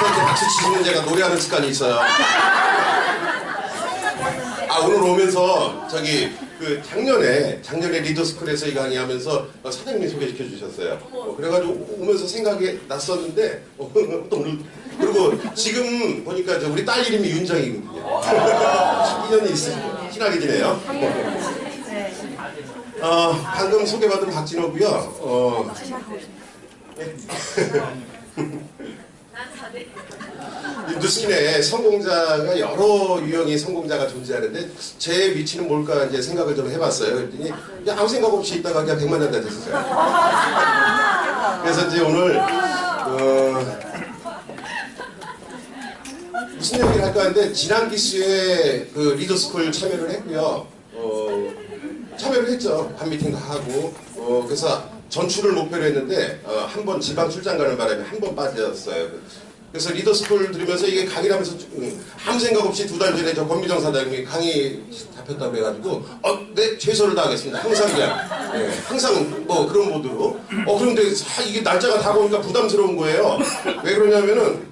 이렇게 박수 치시는 제가 노래하는 습관이 있어요. 아, 오늘 오면서 저기 그 작년에 리더스쿨에서 이 강의하면서 사장님이 소개시켜 주셨어요. 그래가지고 오면서 생각이 났었는데 또 오늘 그리고 지금 보니까 우리 딸 이름이 윤정이거든요. 인연이 있으시고 친하게 지내요. 방금 소개받은 박진호고요. 누스킨에 성공자가 여러 유형의 성공자가 존재하는데 제 위치는 뭘까 이제 생각을 좀 해봤어요. 그랬더니 그냥 아무 생각 없이 있다가 그냥 100만 장자 됐었어요. 그래서 이제 오늘 무슨 얘기를 할까 하는데 지난 기수에 그 리더스쿨 참여를 했고요. 참여를 했죠. 팬미팅도 하고 그래서 전출을 목표로 했는데 한 번 지방 출장 가는 바람에 한 번 빠졌어요. 그래서 리더스쿨 들으면서 이게 강의를 하면서 아무 생각 없이 2달 전에 저 권미정 사장님이 강의 잡혔다고 그래가지고 네, 최선을 다하겠습니다. 항상 그냥 항상 뭐 그런 모드로 그런데 이게 날짜가 다가오니까 부담스러운 거예요. 왜 그러냐면은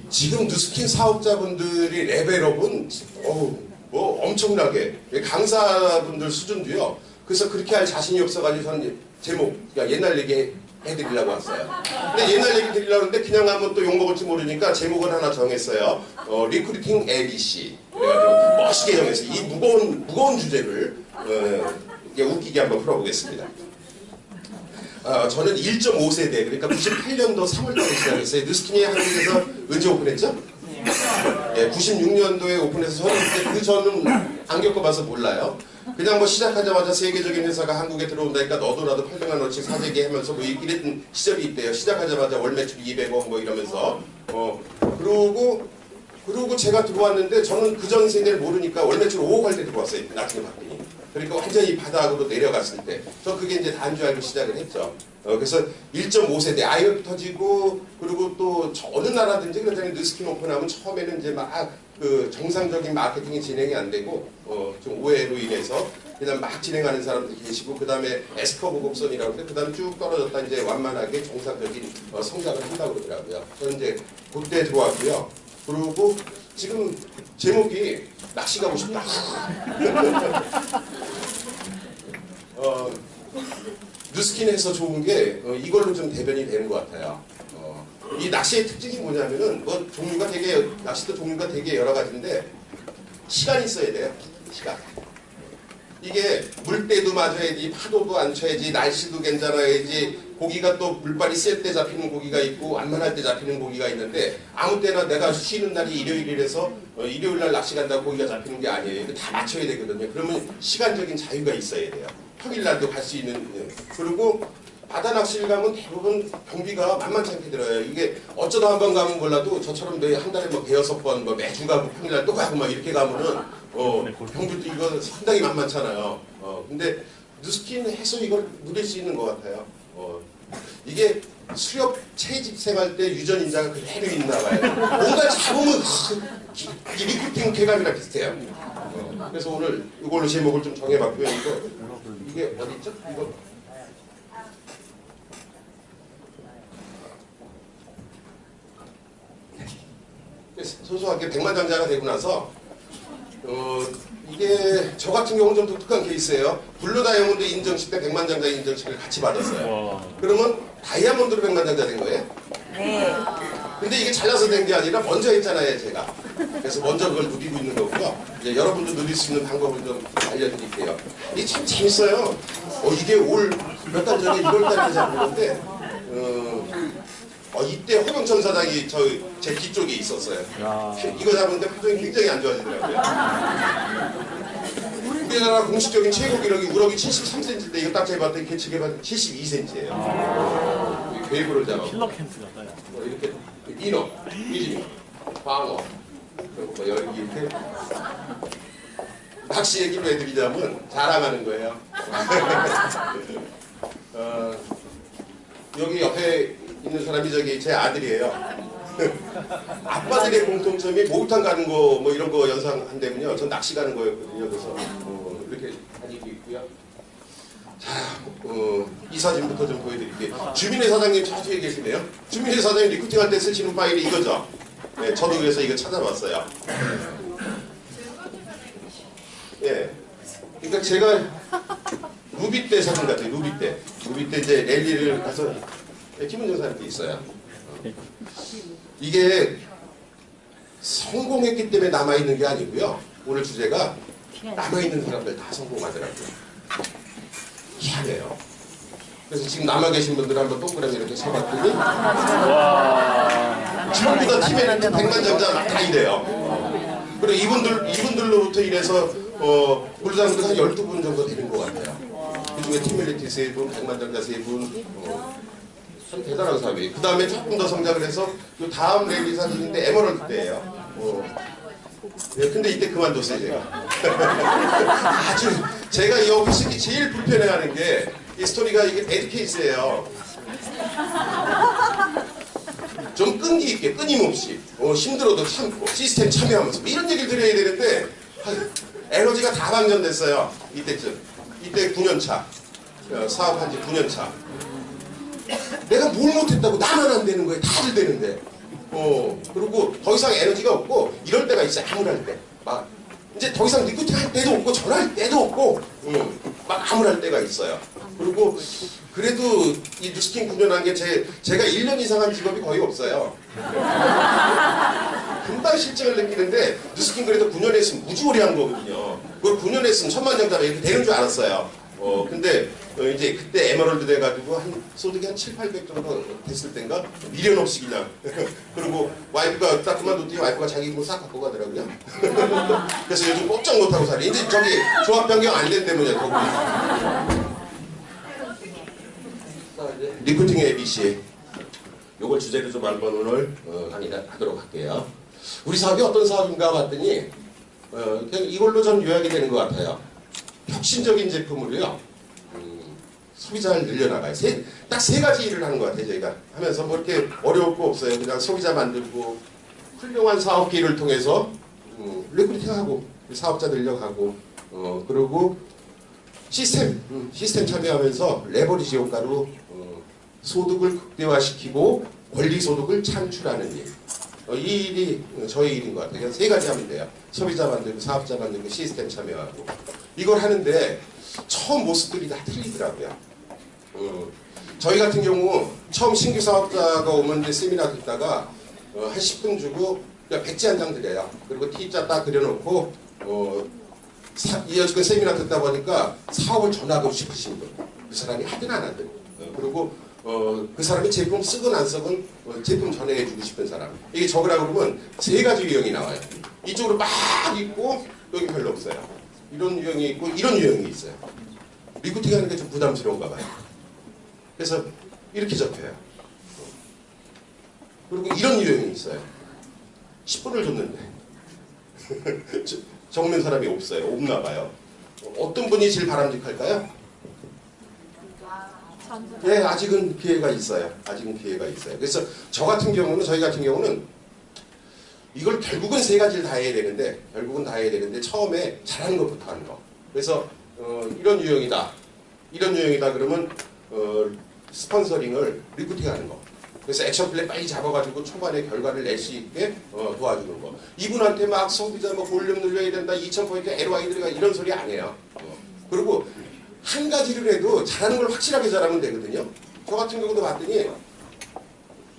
지금 누스킨 사업자분들이 레벨업은 뭐 엄청나게 강사분들 수준도요. 그래서 그렇게 할 자신이 없어가지고 저는 제목 그러니까 옛날 얘기 해드리려고 왔어요. 근데 옛날 얘기 드리려고 하는데 그냥 하면 또 욕먹을지 모르니까 제목을 하나 정했어요. 리크루팅 ABC. 그래가지고 멋있게 정했어요. 이 무거운 주제를 웃기게 한번 풀어보겠습니다. 저는 1.5세대 그러니까 98년도 3월달에 시작했어요. 누스킨이 한국에서 언제 오픈했죠? 96년도에 오픈해서 저는 저는 안 겪어봐서 몰라요. 그냥 뭐 시작하자마자 세계적인 회사가 한국에 들어온다니까 너도나도 800만 원씩 사재기 하면서 뭐 이랬던 시절이 있대요. 시작하자마자 월 매출 200억 뭐 이러면서 그리고 제가 들어왔는데 저는 그전 세대를 모르니까 월 매출 5억 할 때 들어왔어요. 나중에 봤더니. 그러니까 완전히 바닥으로 내려갔을 때. 저 그게 이제 다인 줄 알고 시작을 했죠. 그래서 1.5세대 IMF 터지고 그리고 또 어느 나라든지 그렇다니 누스킨 오픈하면 처음에는 이제 막 그 정상적인 마케팅이 진행이 안 되고 좀 오해로 인해서 그냥 막 진행하는 사람들이 계시고 그 다음에 에스커브 곡선이라고 하는데 그 다음에 쭉 떨어졌다 이제 완만하게 정상적인 성장을 한다고 그러더라고요. 저는 이제 그때 들어왔고요. 그리고 지금 제목이 낚시 가고 싶다. 누스킨에서 좋은 게 이걸로 좀 대변이 되는 것 같아요. 이 낚시의 특징이 뭐냐면은 낚시도 종류가 되게 여러 가지인데 시간이 있어야 돼요. 시간. 이게 물때도 맞아야지, 파도도 안 쳐야지, 날씨도 괜찮아야지, 고기가 또 물발이 셀 때 잡히는 고기가 있고 완만할 때 잡히는 고기가 있는데 아무 때나 내가 쉬는 날이 일요일이라서 일요일 날 낚시 간다고 고기가 잡히는 게 아니에요. 이거 다 맞춰야 되거든요. 그러면 시간적인 자유가 있어야 돼요. 평일 날도 갈 수 있는. 그리고 바다 낚시를 가면 대부분 경비가 만만치 않게 들어요. 이게 어쩌다 한 번 가면 몰라도 저처럼 한 달에 뭐 대여섯 번 뭐 매주 가고 평일 날 또 가고 막 이렇게 가면은 경비도 이거 상당히 만만찮아요. 근데 누스킨 해서 이걸 누릴 수 있는 것 같아요. 이게 수렵 채집 생활 때 유전 인자가 그대로 있나 봐요. 뭔가 잡으면 리크루팅 쾌감이랑 비슷해요. 그래서 오늘 이걸로 제목을 좀 정해봤고요. 이게 어디 있죠? 이거 소소하게 100만 장자가 되고 나서 이게 저 같은 경우는 좀 독특한 케이스예요. 블루 다이아몬드 인정식 때 100만 장자 인정식을 같이 받았어요. 그러면 다이아몬드로 100만 장자 된 거예요? 네. 근데 이게 잘라서 된 게 아니라 먼저 했잖아요, 제가. 그래서 먼저 그걸 누리고 있는 거고요. 이제 여러분도 누릴 수 있는 방법을 좀 알려드릴게요. 이게 참 재밌어요. 이게 올 몇 달 전에 1월달인지 잘 모르는데 이때 허경천 사장이 제 뒤쪽에 있었어요. 이거 잡는데 표정이 굉장히 안 좋아지더라고요. 우리나라 공식적인 최고 기록이 우럭이 73cm인데 이거 딱 재봤더니 개측해봤더니 72cm예요. 괴구를 잡아. 필러 캠프 같아요. 이렇게 민어, 미지미, 광어, 그리고 뭐 이렇게 낚시 얘기로 해드리자면 자랑하는 거예요. 여기 옆에 있는 사람이 제 아들이에요. 아빠들의 공통점이 목욕탕 가는 거 뭐 이런 거 연상한다면요. 전 낚시 가는 거였거든요. 그래서 이렇게 다니고 있고요. 자, 이 사진부터 좀 보여드릴게요. 주민회 사장님 저 뒤에 계시네요. 주민회 사장님 리크루팅할 때 쓰시는 파일이 이거죠. 네, 저도 그래서 이거 찾아봤어요. 예. 그러니까 제가 루비 때 사진 같아요. 루비 때 이제 랠리를 가서 김은정 사람도 있어요. 이게 성공했기 때문에 남아있는 게 아니고요. 오늘 주제가 남아있는 사람들 다 성공하더라고요. 희한해요. 그래서 지금 남아 계신 분들 한번 동그라미 이렇게 쳐봤더니 전부 다 팀에는 100만 점자 다 이래요. 그리고 이분들로부터 인해서 물장도 한 12분 정도 되는 것 같아요. 그 중에 팀밀리티 3분, 100만 점자 3분, 참 대단한 사람이에요. 그 다음에 조금 더 성장을 해서 이 다음 랠리 사진인데 에메랄드 때예요. 네, 근데 이때 그만뒀어요, 제가. 아주 제가 여기 쓰기 제일 불편해하는 게 이 스토리가 이게 에듀케이스예요. 좀 끈기 있게 끊임없이 힘들어도 참고 시스템 참여하면서 이런 얘기를 드려야 되는데 에너지가 다 방전됐어요. 이때쯤. 이때 9년차. 사업한 지 9년차. 내가 뭘 못했다고 나만 안 되는 거예요. 다들 되는데. 그리고 더 이상 에너지가 없고 이럴 때가 있어요. 암울할 때. 막 이제 더 이상 리크루팅 할 때도 없고 전화할 때도 없고 막 암울할 때가 있어요. 그리고 그래도 이 뉴스킹 9년 한 게 제가 1년 이상 한 직업이 거의 없어요. 금방 실증을 느끼는데 뉴스킹 그래도 9년 했으면 무지오리 한 거거든요. 그걸 9년 했으면 천만장자가 이렇게 되는 줄 알았어요. 근데 이제 그때 에메랄드 돼가지고 한 소득이 한 7, 800 정도 됐을 땐가 미련 없이 그냥 그리고 와이프가 딱 그만뒀더니 와이프가 자기 뭐 싹 갖고 가더라고요. 그래서 요즘 꼼짝 못하고 살아. 이제 저기 조합 변경 안 된 때문에 거기. 리크루팅 ABC 요걸 주제로 좀 한번 오늘 강의하도록 할게요. 우리 사업이 어떤 사업인가 봤더니 그냥 이걸로 전 요약이 되는 것 같아요. 혁신적인 제품으로요 소비자를 늘려나가요. 딱 세 가지 일을 하는 것 같아요. 저희가 하면서 뭐 이렇게 어려울 거 없어요. 그냥 소비자 만들고 훌륭한 사업 기회를 통해서 리크루팅하고 사업자 늘려가고 그리고 시스템 참여하면서 레버리지 효과로 소득을 극대화시키고 권리 소득을 창출하는 일. 이 일이 저희 일인 것 같아요. 세 가지 하면 돼요. 소비자 만들고 사업자 만들고 시스템 참여하고 이걸 하는데 처음 모습들이 다 틀리더라고요. 저희 같은 경우 처음 신규 사업자가 오면 이제 세미나 듣다가 한 10분 주고 그냥 백지 한 장 드려요. 그리고 T자 딱 그려놓고 그 세미나 듣다 보니까 사업을 전하고 싶으신 분, 그 사람이 하든 안 하든, 그리고 그 사람이 제품 쓰건 안 쓰건 제품 전해주고 싶은 사람. 이게 적으라고 그러면 세 가지 유형이 나와요. 이쪽으로 막 있고 여기 별로 없어요. 이런 유형이 있고 이런 유형이 있어요. 리크루팅 하는 게 좀 부담스러운가 봐요. 그래서 이렇게 적혀요. 그리고 이런 유형이 있어요. 10분을 줬는데 적는 사람이 없어요. 없나 봐요. 어떤 분이 제일 바람직할까요? 네, 아직은 기회가 있어요. 그래서 저희 같은 경우는 이걸 결국은 세 가지를 다 해야 되는데 처음에 잘하는 것부터 하는 거. 그래서 이런 유형이다 그러면 스폰서링을 리크루팅하는 거. 그래서 액션 플랜 빨리 잡아가지고 초반에 결과를 낼 수 있게 도와주는 거. 이분한테 막 소비자 뭐 볼륨 늘려야 된다, 2000포인트 LY 들어가 이런 소리 안 해요. 그리고 한 가지를 해도 잘하는 걸 확실하게 잘하면 되거든요. 저 같은 경우도 봤더니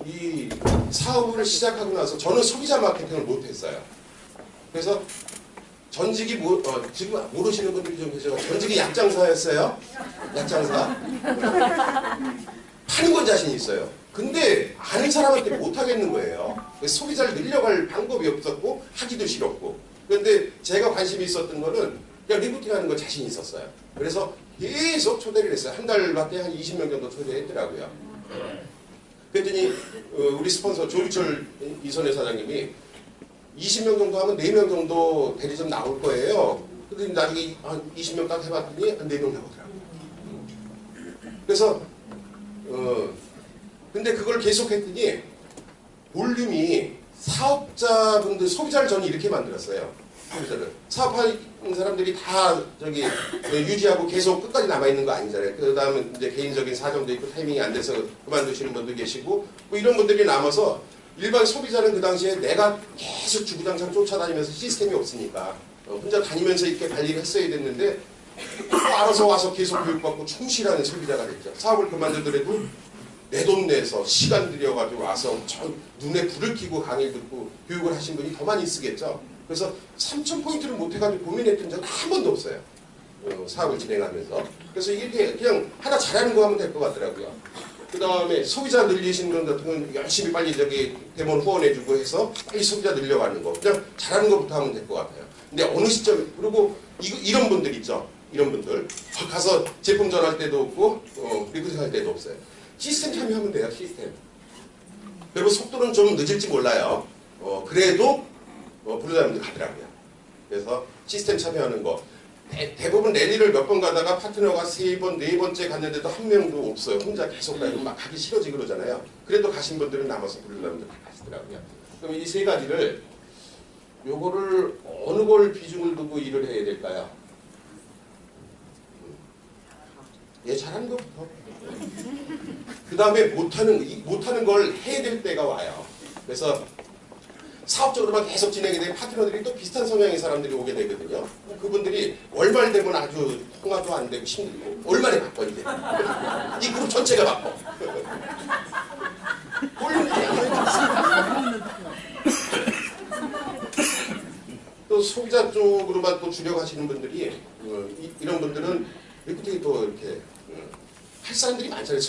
이 사업을 시작하고 나서 저는 소비자 마케팅을 못했어요. 그래서 전직이 지금 모르시는 분들이 좀 계셔. 전직이 약장사였어요. 약장사. 파는 건 자신 있어요. 근데 아는 사람한테 못 하겠는 거예요. 그래서 소비자를 늘려갈 방법이 없었고 하기도 싫었고. 그런데 제가 관심이 있었던 거는 그냥 리크루팅 하는 거 자신 있었어요. 그래서 계속 초대를 했어요. 한 달밖에 한 20명 정도 초대했더라고요. 그랬더니 우리 스폰서 조기철 이선혜 사장님이 20명 정도 하면 4명 정도 대리점 나올 거예요. 그랬더니 나중에 한 20명 딱 해봤더니 한 4명 나오더라고요. 그래서 근데 그걸 계속 했더니 볼륨이 사업자분들, 소비자를 저는 이렇게 만들었어요. 소비자를. 사람들이 다 저기 유지하고 계속 끝까지 남아있는 거 아니잖아요. 그 다음에 이제 개인적인 사정도 있고 타이밍이 안 돼서 그만두시는 분도 계시고 뭐 이런 분들이 남아서 일반 소비자는 그 당시에 내가 계속 주구장창 쫓아다니면서 시스템이 없으니까 혼자 다니면서 이렇게 관리를 했어야 됐는데 알아서 와서 계속 교육받고 충실하는 소비자가 됐죠. 사업을 그만두더라도 내 돈 내서 시간 들여가지고 와서 눈에 불을 켜고 강의 듣고 교육을 하신 분이 더 많이 쓰겠죠. 그래서 3,000포인트를 못해가지고 고민했던 적은 한 번도 없어요. 사업을 진행하면서. 그래서 이렇게 그냥 하나 잘하는 거 하면 될 것 같더라고요. 그 다음에 소비자 늘리시는 분 같은 건 열심히 빨리 저기 대본 후원해주고 해서 빨리 소비자 늘려가는 거. 그냥 잘하는 것부터 하면 될 것 같아요. 근데 어느 시점에, 그리고 이런 분들 있죠. 이런 분들. 가서 제품 전할 때도 없고, 리크루팅 할 때도 없어요. 시스템 참여하면 돼요, 시스템. 그리고 속도는 좀 늦을지 몰라요. 그래도 부르자분들 가더라고요. 그래서 시스템 참여하는 거. 대부분 랠리를 몇 번 가다가 파트너가 3번, 4번째 갔는데도 한 명도 없어요. 혼자 계속 가고 막 가기 싫어지 그러잖아요. 그래도 가신 분들은 남아서 부르자분들 가시더라고요. 그럼 이 세 가지를 요거를 어느 걸 비중을 두고 일을 해야 될까요? 예, 잘하는 것부터. 그 다음에 못하는 걸 해야 될 때가 와요. 그래서 사업적으로만 계속 진행이 되면 파트너들이 또 비슷한 성향의 사람들이 오게 되거든요. 그분들이 월말 되면 아주 통화도 안 되고 힘들고 월말에 바빠 이제. 이 그룹 전체가 바빠. 또 소비자 쪽으로만 또 주력하시는 분들이 이런 분들은 리크루팅이 또 이렇게 할 사람들이 많잖아요.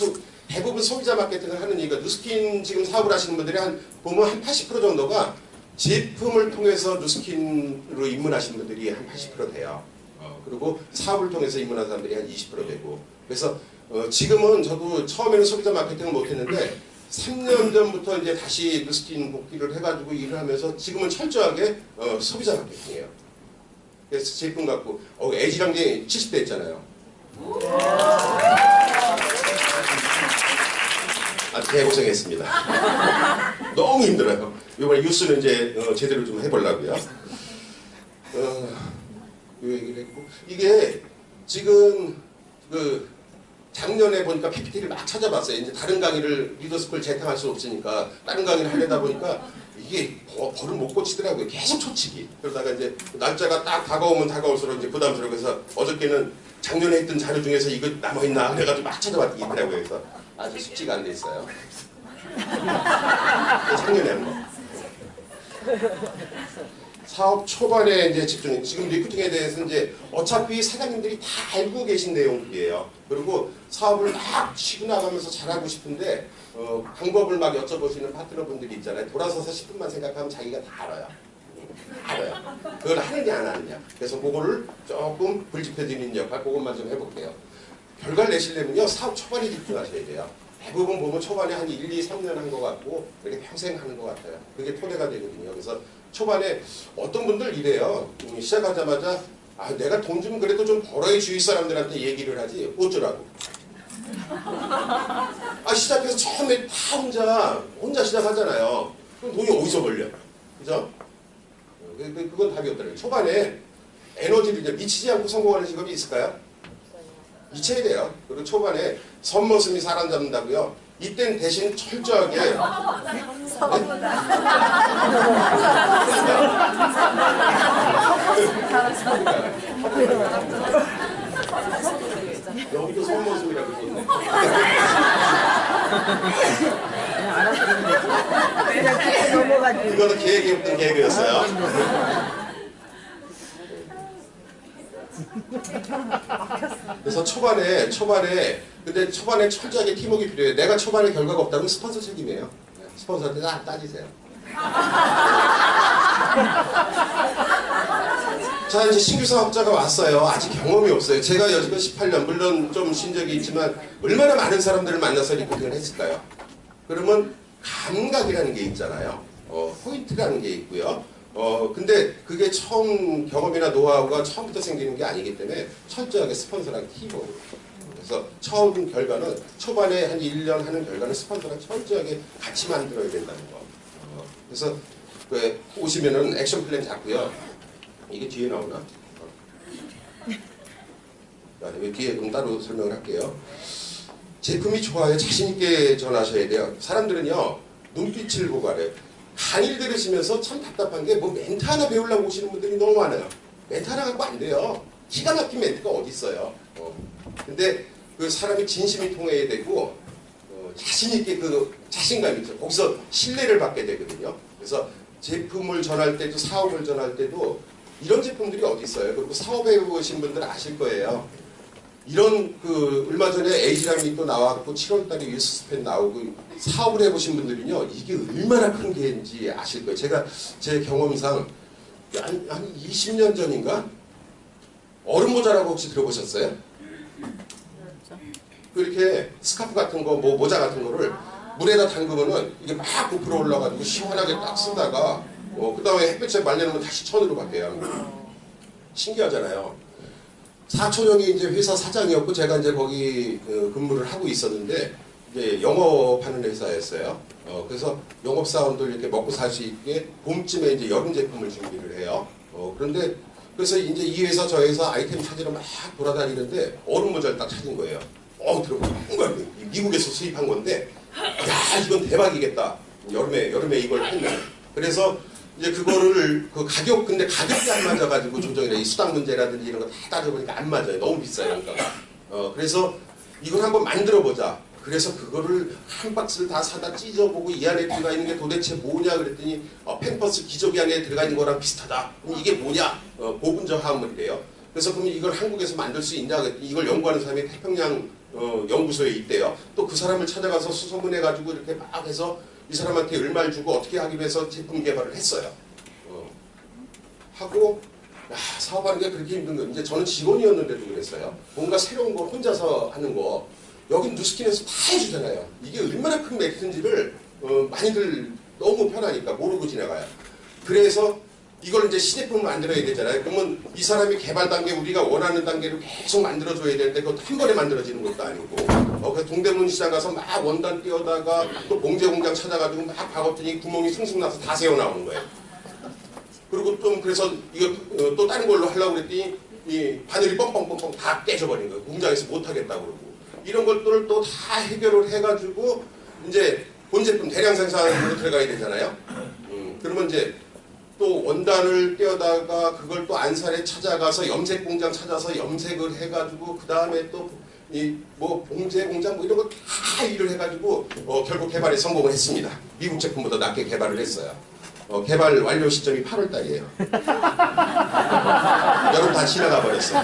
대부분 소비자 마케팅을 하는 이유가 누스킨 지금 사업을 하시는 분들이 보면 한 80% 정도가 제품을 통해서 누스킨으로 입문하신 분들이 한 80% 돼요. 그리고 사업을 통해서 입문한 사람들이 한 20% 되고. 그래서 지금은 저도 처음에는 소비자 마케팅을 못했는데 3년 전부터 이제 다시 누스킨 복귀를 해가지고 일을 하면서 지금은 철저하게 소비자 마케팅이에요. 그래서 제품 갖고 애지랑 게 70대 했잖아요. 개고생했습니다. 너무 힘들어요. 이번에 뉴스는 이제 제대로 좀 해보려고요. 이게 지금 작년에 보니까 PPT를 막 찾아봤어요. 이제 다른 강의를 리더스쿨 재탕할 수 없으니까 다른 강의를 하려다 보니까 이게 벌을 못 고치더라고요. 계속 초치기. 그러다가 이제 날짜가 딱 다가오면 다가올수록 이제 부담스러워. 그래서 어저께는 작년에 했던 자료 중에서 이거 남아있나 그래가지고 막 찾아봤더니 있더라고요. 그래서 아주 숙지가 안 돼 있어요. 작년에 한 거. 사업 초반에 이제 집중. 지금 리크루팅에 대해서 이제 어차피 사장님들이 다 알고 계신 내용들이에요. 그리고 사업을 막 치고 나가면서 잘하고 싶은데 방법을 막 여쭤보시는 파트너분들이 있잖아요. 돌아서서 10분만 생각하면 자기가 다 알아요. 알아요. 그걸 하느냐 안 하느냐. 그래서 그거를 조금 불집혀드리는 역할 그것만 좀 해볼게요. 결과를 내시려면요. 사업 초반에 집중하셔야 돼요. 대부분 보면 초반에 한 1, 2, 3년 한 것 같고 이렇게 평생 하는 것 같아요. 그게 토대가 되거든요. 그래서 초반에 어떤 분들 이래요. 시작하자마자 내가 돈 좀 그래도 좀 벌어야 주위 사람들한테 얘기를 하지 어쩌라고. 시작해서 처음에 다 혼자 시작하잖아요. 그럼 돈이 어디서 벌려? 그죠? 그건 답이 없더라고요. 초반에 에너지를 이제 미치지 않고 성공하는 직업이 있을까요? 미쳐야 돼요. 그리고 초반에 선머슴이 사람 잡는다고요. 이땐 대신 철저하게 여기도 선머슴이라고 있네. 이거는 계획이 없던 계획이었어요. 그래서 초반에 철저하게 팀워크가 필요해요. 내가 초반에 결과가 없다면 스폰서 책임이에요. 스폰서한테 따지세요. 자, 이제 신규 사업자가 왔어요. 아직 경험이 없어요. 제가 여지껏 18년, 물론 좀 쉰 적이 있지만 얼마나 많은 사람들을 만나서 리크루팅을 했을까요? 그러면 감각이라는 게 있잖아요. 포인트라는 게 있고요. 근데 그게 처음 경험이나 노하우가 처음부터 생기는 게 아니기 때문에 철저하게 스폰서랑 팀워크. 그래서 처음 결과는 초반에 한 1년 하는 결과는 스폰서랑 철저하게 같이 만들어야 된다는 거. 그래서 오시면은 액션 플랜 잡고요. 이게 뒤에 나오나? 뒤에 그럼 따로 설명을 할게요. 제품이 좋아요. 자신있게 전하셔야 돼요. 사람들은요, 눈빛을 보고 알아요. 강의를 들으시면서 참 답답한 게 뭐 멘트 하나 배우려고 오시는 분들이 너무 많아요. 멘트 하나 갖고 안 돼요. 기가 막힌 멘트가 어디 있어요. 근데 그 사람이 진심이 통해야 되고 자신있게 그 자신감이 있죠. 거기서 신뢰를 받게 되거든요. 그래서 제품을 전할 때도 사업을 전할 때도 이런 제품들이 어디 있어요. 그리고 사업해 보신 분들은 아실 거예요. 이런 그 얼마 전에 에이지람이 또 나왔고 7월달에 윌스스펜 나오고 사업을 해보신 분들은요 이게 얼마나 큰 게인지 아실 거예요. 제가 제 경험상 한 20년 전인가 얼음 모자라고 혹시 들어보셨어요? 그렇게 스카프 같은 거, 뭐 모자 같은 거를 물에다 담그면은 이게 막 부풀어 올라가지고 시원하게 딱 쓰다가 그 다음에 햇볕에 말려놓으면 다시 천으로 바뀌어요. 신기하잖아요. 사촌 형이 이제 회사 사장이었고 제가 이제 거기 근무를 하고 있었는데 이제 영업하는 회사였어요. 그래서 영업사원들 이렇게 먹고 살 수 있게 봄쯤에 이제 여름 제품을 준비를 해요. 그런데 그래서 이제 이 회사 저 회사 아이템 찾으러 막 돌아다니는데 얼음 모자를 딱 찾은 거예요. 들어보면 미국에서 수입한 건데 야 이건 대박이겠다. 여름에 이걸 했네. 그래서 이제 그거를 그 가격 근데 가격이 안 맞아가지고 조정이나 이 수당 문제라든지 이런 거 다 따져보니까 안 맞아요. 너무 비싸요. 그러니까. 그래서 이걸 한번 만들어보자. 그래서 그거를 한 박스를 다 사다 찢어보고 이 안에 들어가 있는 게 도대체 뭐냐 그랬더니 팸퍼스 기저귀 안에 들어가 있는 거랑 비슷하다. 그럼 이게 뭐냐? 고분자 화합물이래요. 그래서 그럼 이걸 한국에서 만들 수 있냐? 이걸 연구하는 사람이 태평양 연구소에 있대요. 또 그 사람을 찾아가서 수소문해가지고 이렇게 막 해서 이 사람한테 얼마를 주고 어떻게 하기 위해서 제품 개발을 했어요. 하고 사업하는 게 그렇게 힘든 거. 이제 저는 직원이었는데도 그랬어요. 뭔가 새로운 거 혼자서 하는 거 여긴 누스킨에서 다 해주잖아요. 이게 얼마나 큰 맥스인지를 많이들 너무 편하니까 모르고 지나가요. 그래서 이걸 이제 시제품을 만들어야 되잖아요. 그러면 이 사람이 개발 단계 우리가 원하는 단계로 계속 만들어줘야 되는데 그것도 한 번에 만들어지는 것도 아니고 그래서 동대문 시장 가서 막 원단 띄워다가 또 봉제 공장 찾아가지고 막 박았더니 구멍이 숭숭 나서 다 새어 나오는 거예요. 그리고 또 그래서 이거 또 다른 걸로 하려고 그랬더니 이 바늘이 뻥뻥뻥뻥 다 깨져버린 거예요. 공장에서 못 하겠다고 그러고 이런 것들을 또 다 해결을 해가지고 이제 본 제품 대량 생산으로 들어가야 되잖아요. 그러면 이제 또 원단을 떼어다가 그걸 또 안산에 찾아가서 염색 공장 찾아서 염색을 해가지고 그 다음에 또 이 뭐 봉제 공장 뭐 이런 거 다 일을 해가지고 결국 개발에 성공을 했습니다. 미국 제품보다 낮게 개발을 했어요. 개발 완료 시점이 8월 달이에요. 여름 다 지나가 버렸어요.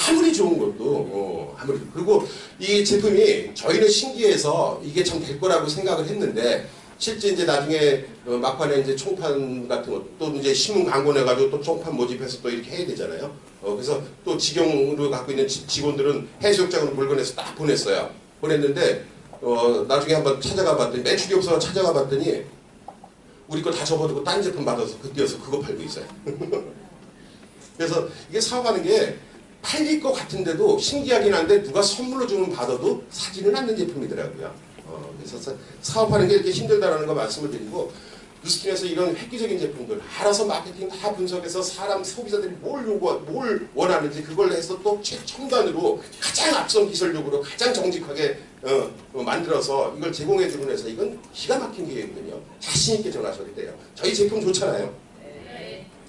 아무리 좋은 것도 아무리 그리고 이 제품이 저희는 신기해서 이게 참 될 거라고 생각을 했는데 실제 이제 나중에 막판에 이제 총판 같은 거 또 이제 신문 광고 내가지고 또 총판 모집해서 또 이렇게 해야 되잖아요. 그래서 또 직영으로 갖고 있는 직원들은 해수욕장으로 물건해서 딱 보냈어요. 보냈는데 나중에 한번 찾아가 봤더니 매출이 없어서 찾아가 봤더니 우리 거 다 접어두고 딴 제품 받아서 그때여서 그거 팔고 있어요. 그래서 이게 사업하는 게 팔릴 것 같은데도 신기하긴 한데 누가 선물로 주면 받아도 사지는 않는 제품이더라고요. 그래서 사업하는 게 이렇게 힘들다라는 거 말씀을 드리고 누스킨에서 이런 획기적인 제품들 알아서 마케팅 다 분석해서 사람 소비자들이 뭘 원하는지 그걸 해서 또 최첨단으로 가장 앞선 기술력으로 가장 정직하게 만들어서 이걸 제공해주는 회사 이건 기가 막힌 기회거든요. 자신 있게 전하셔도 돼요. 저희 제품 좋잖아요.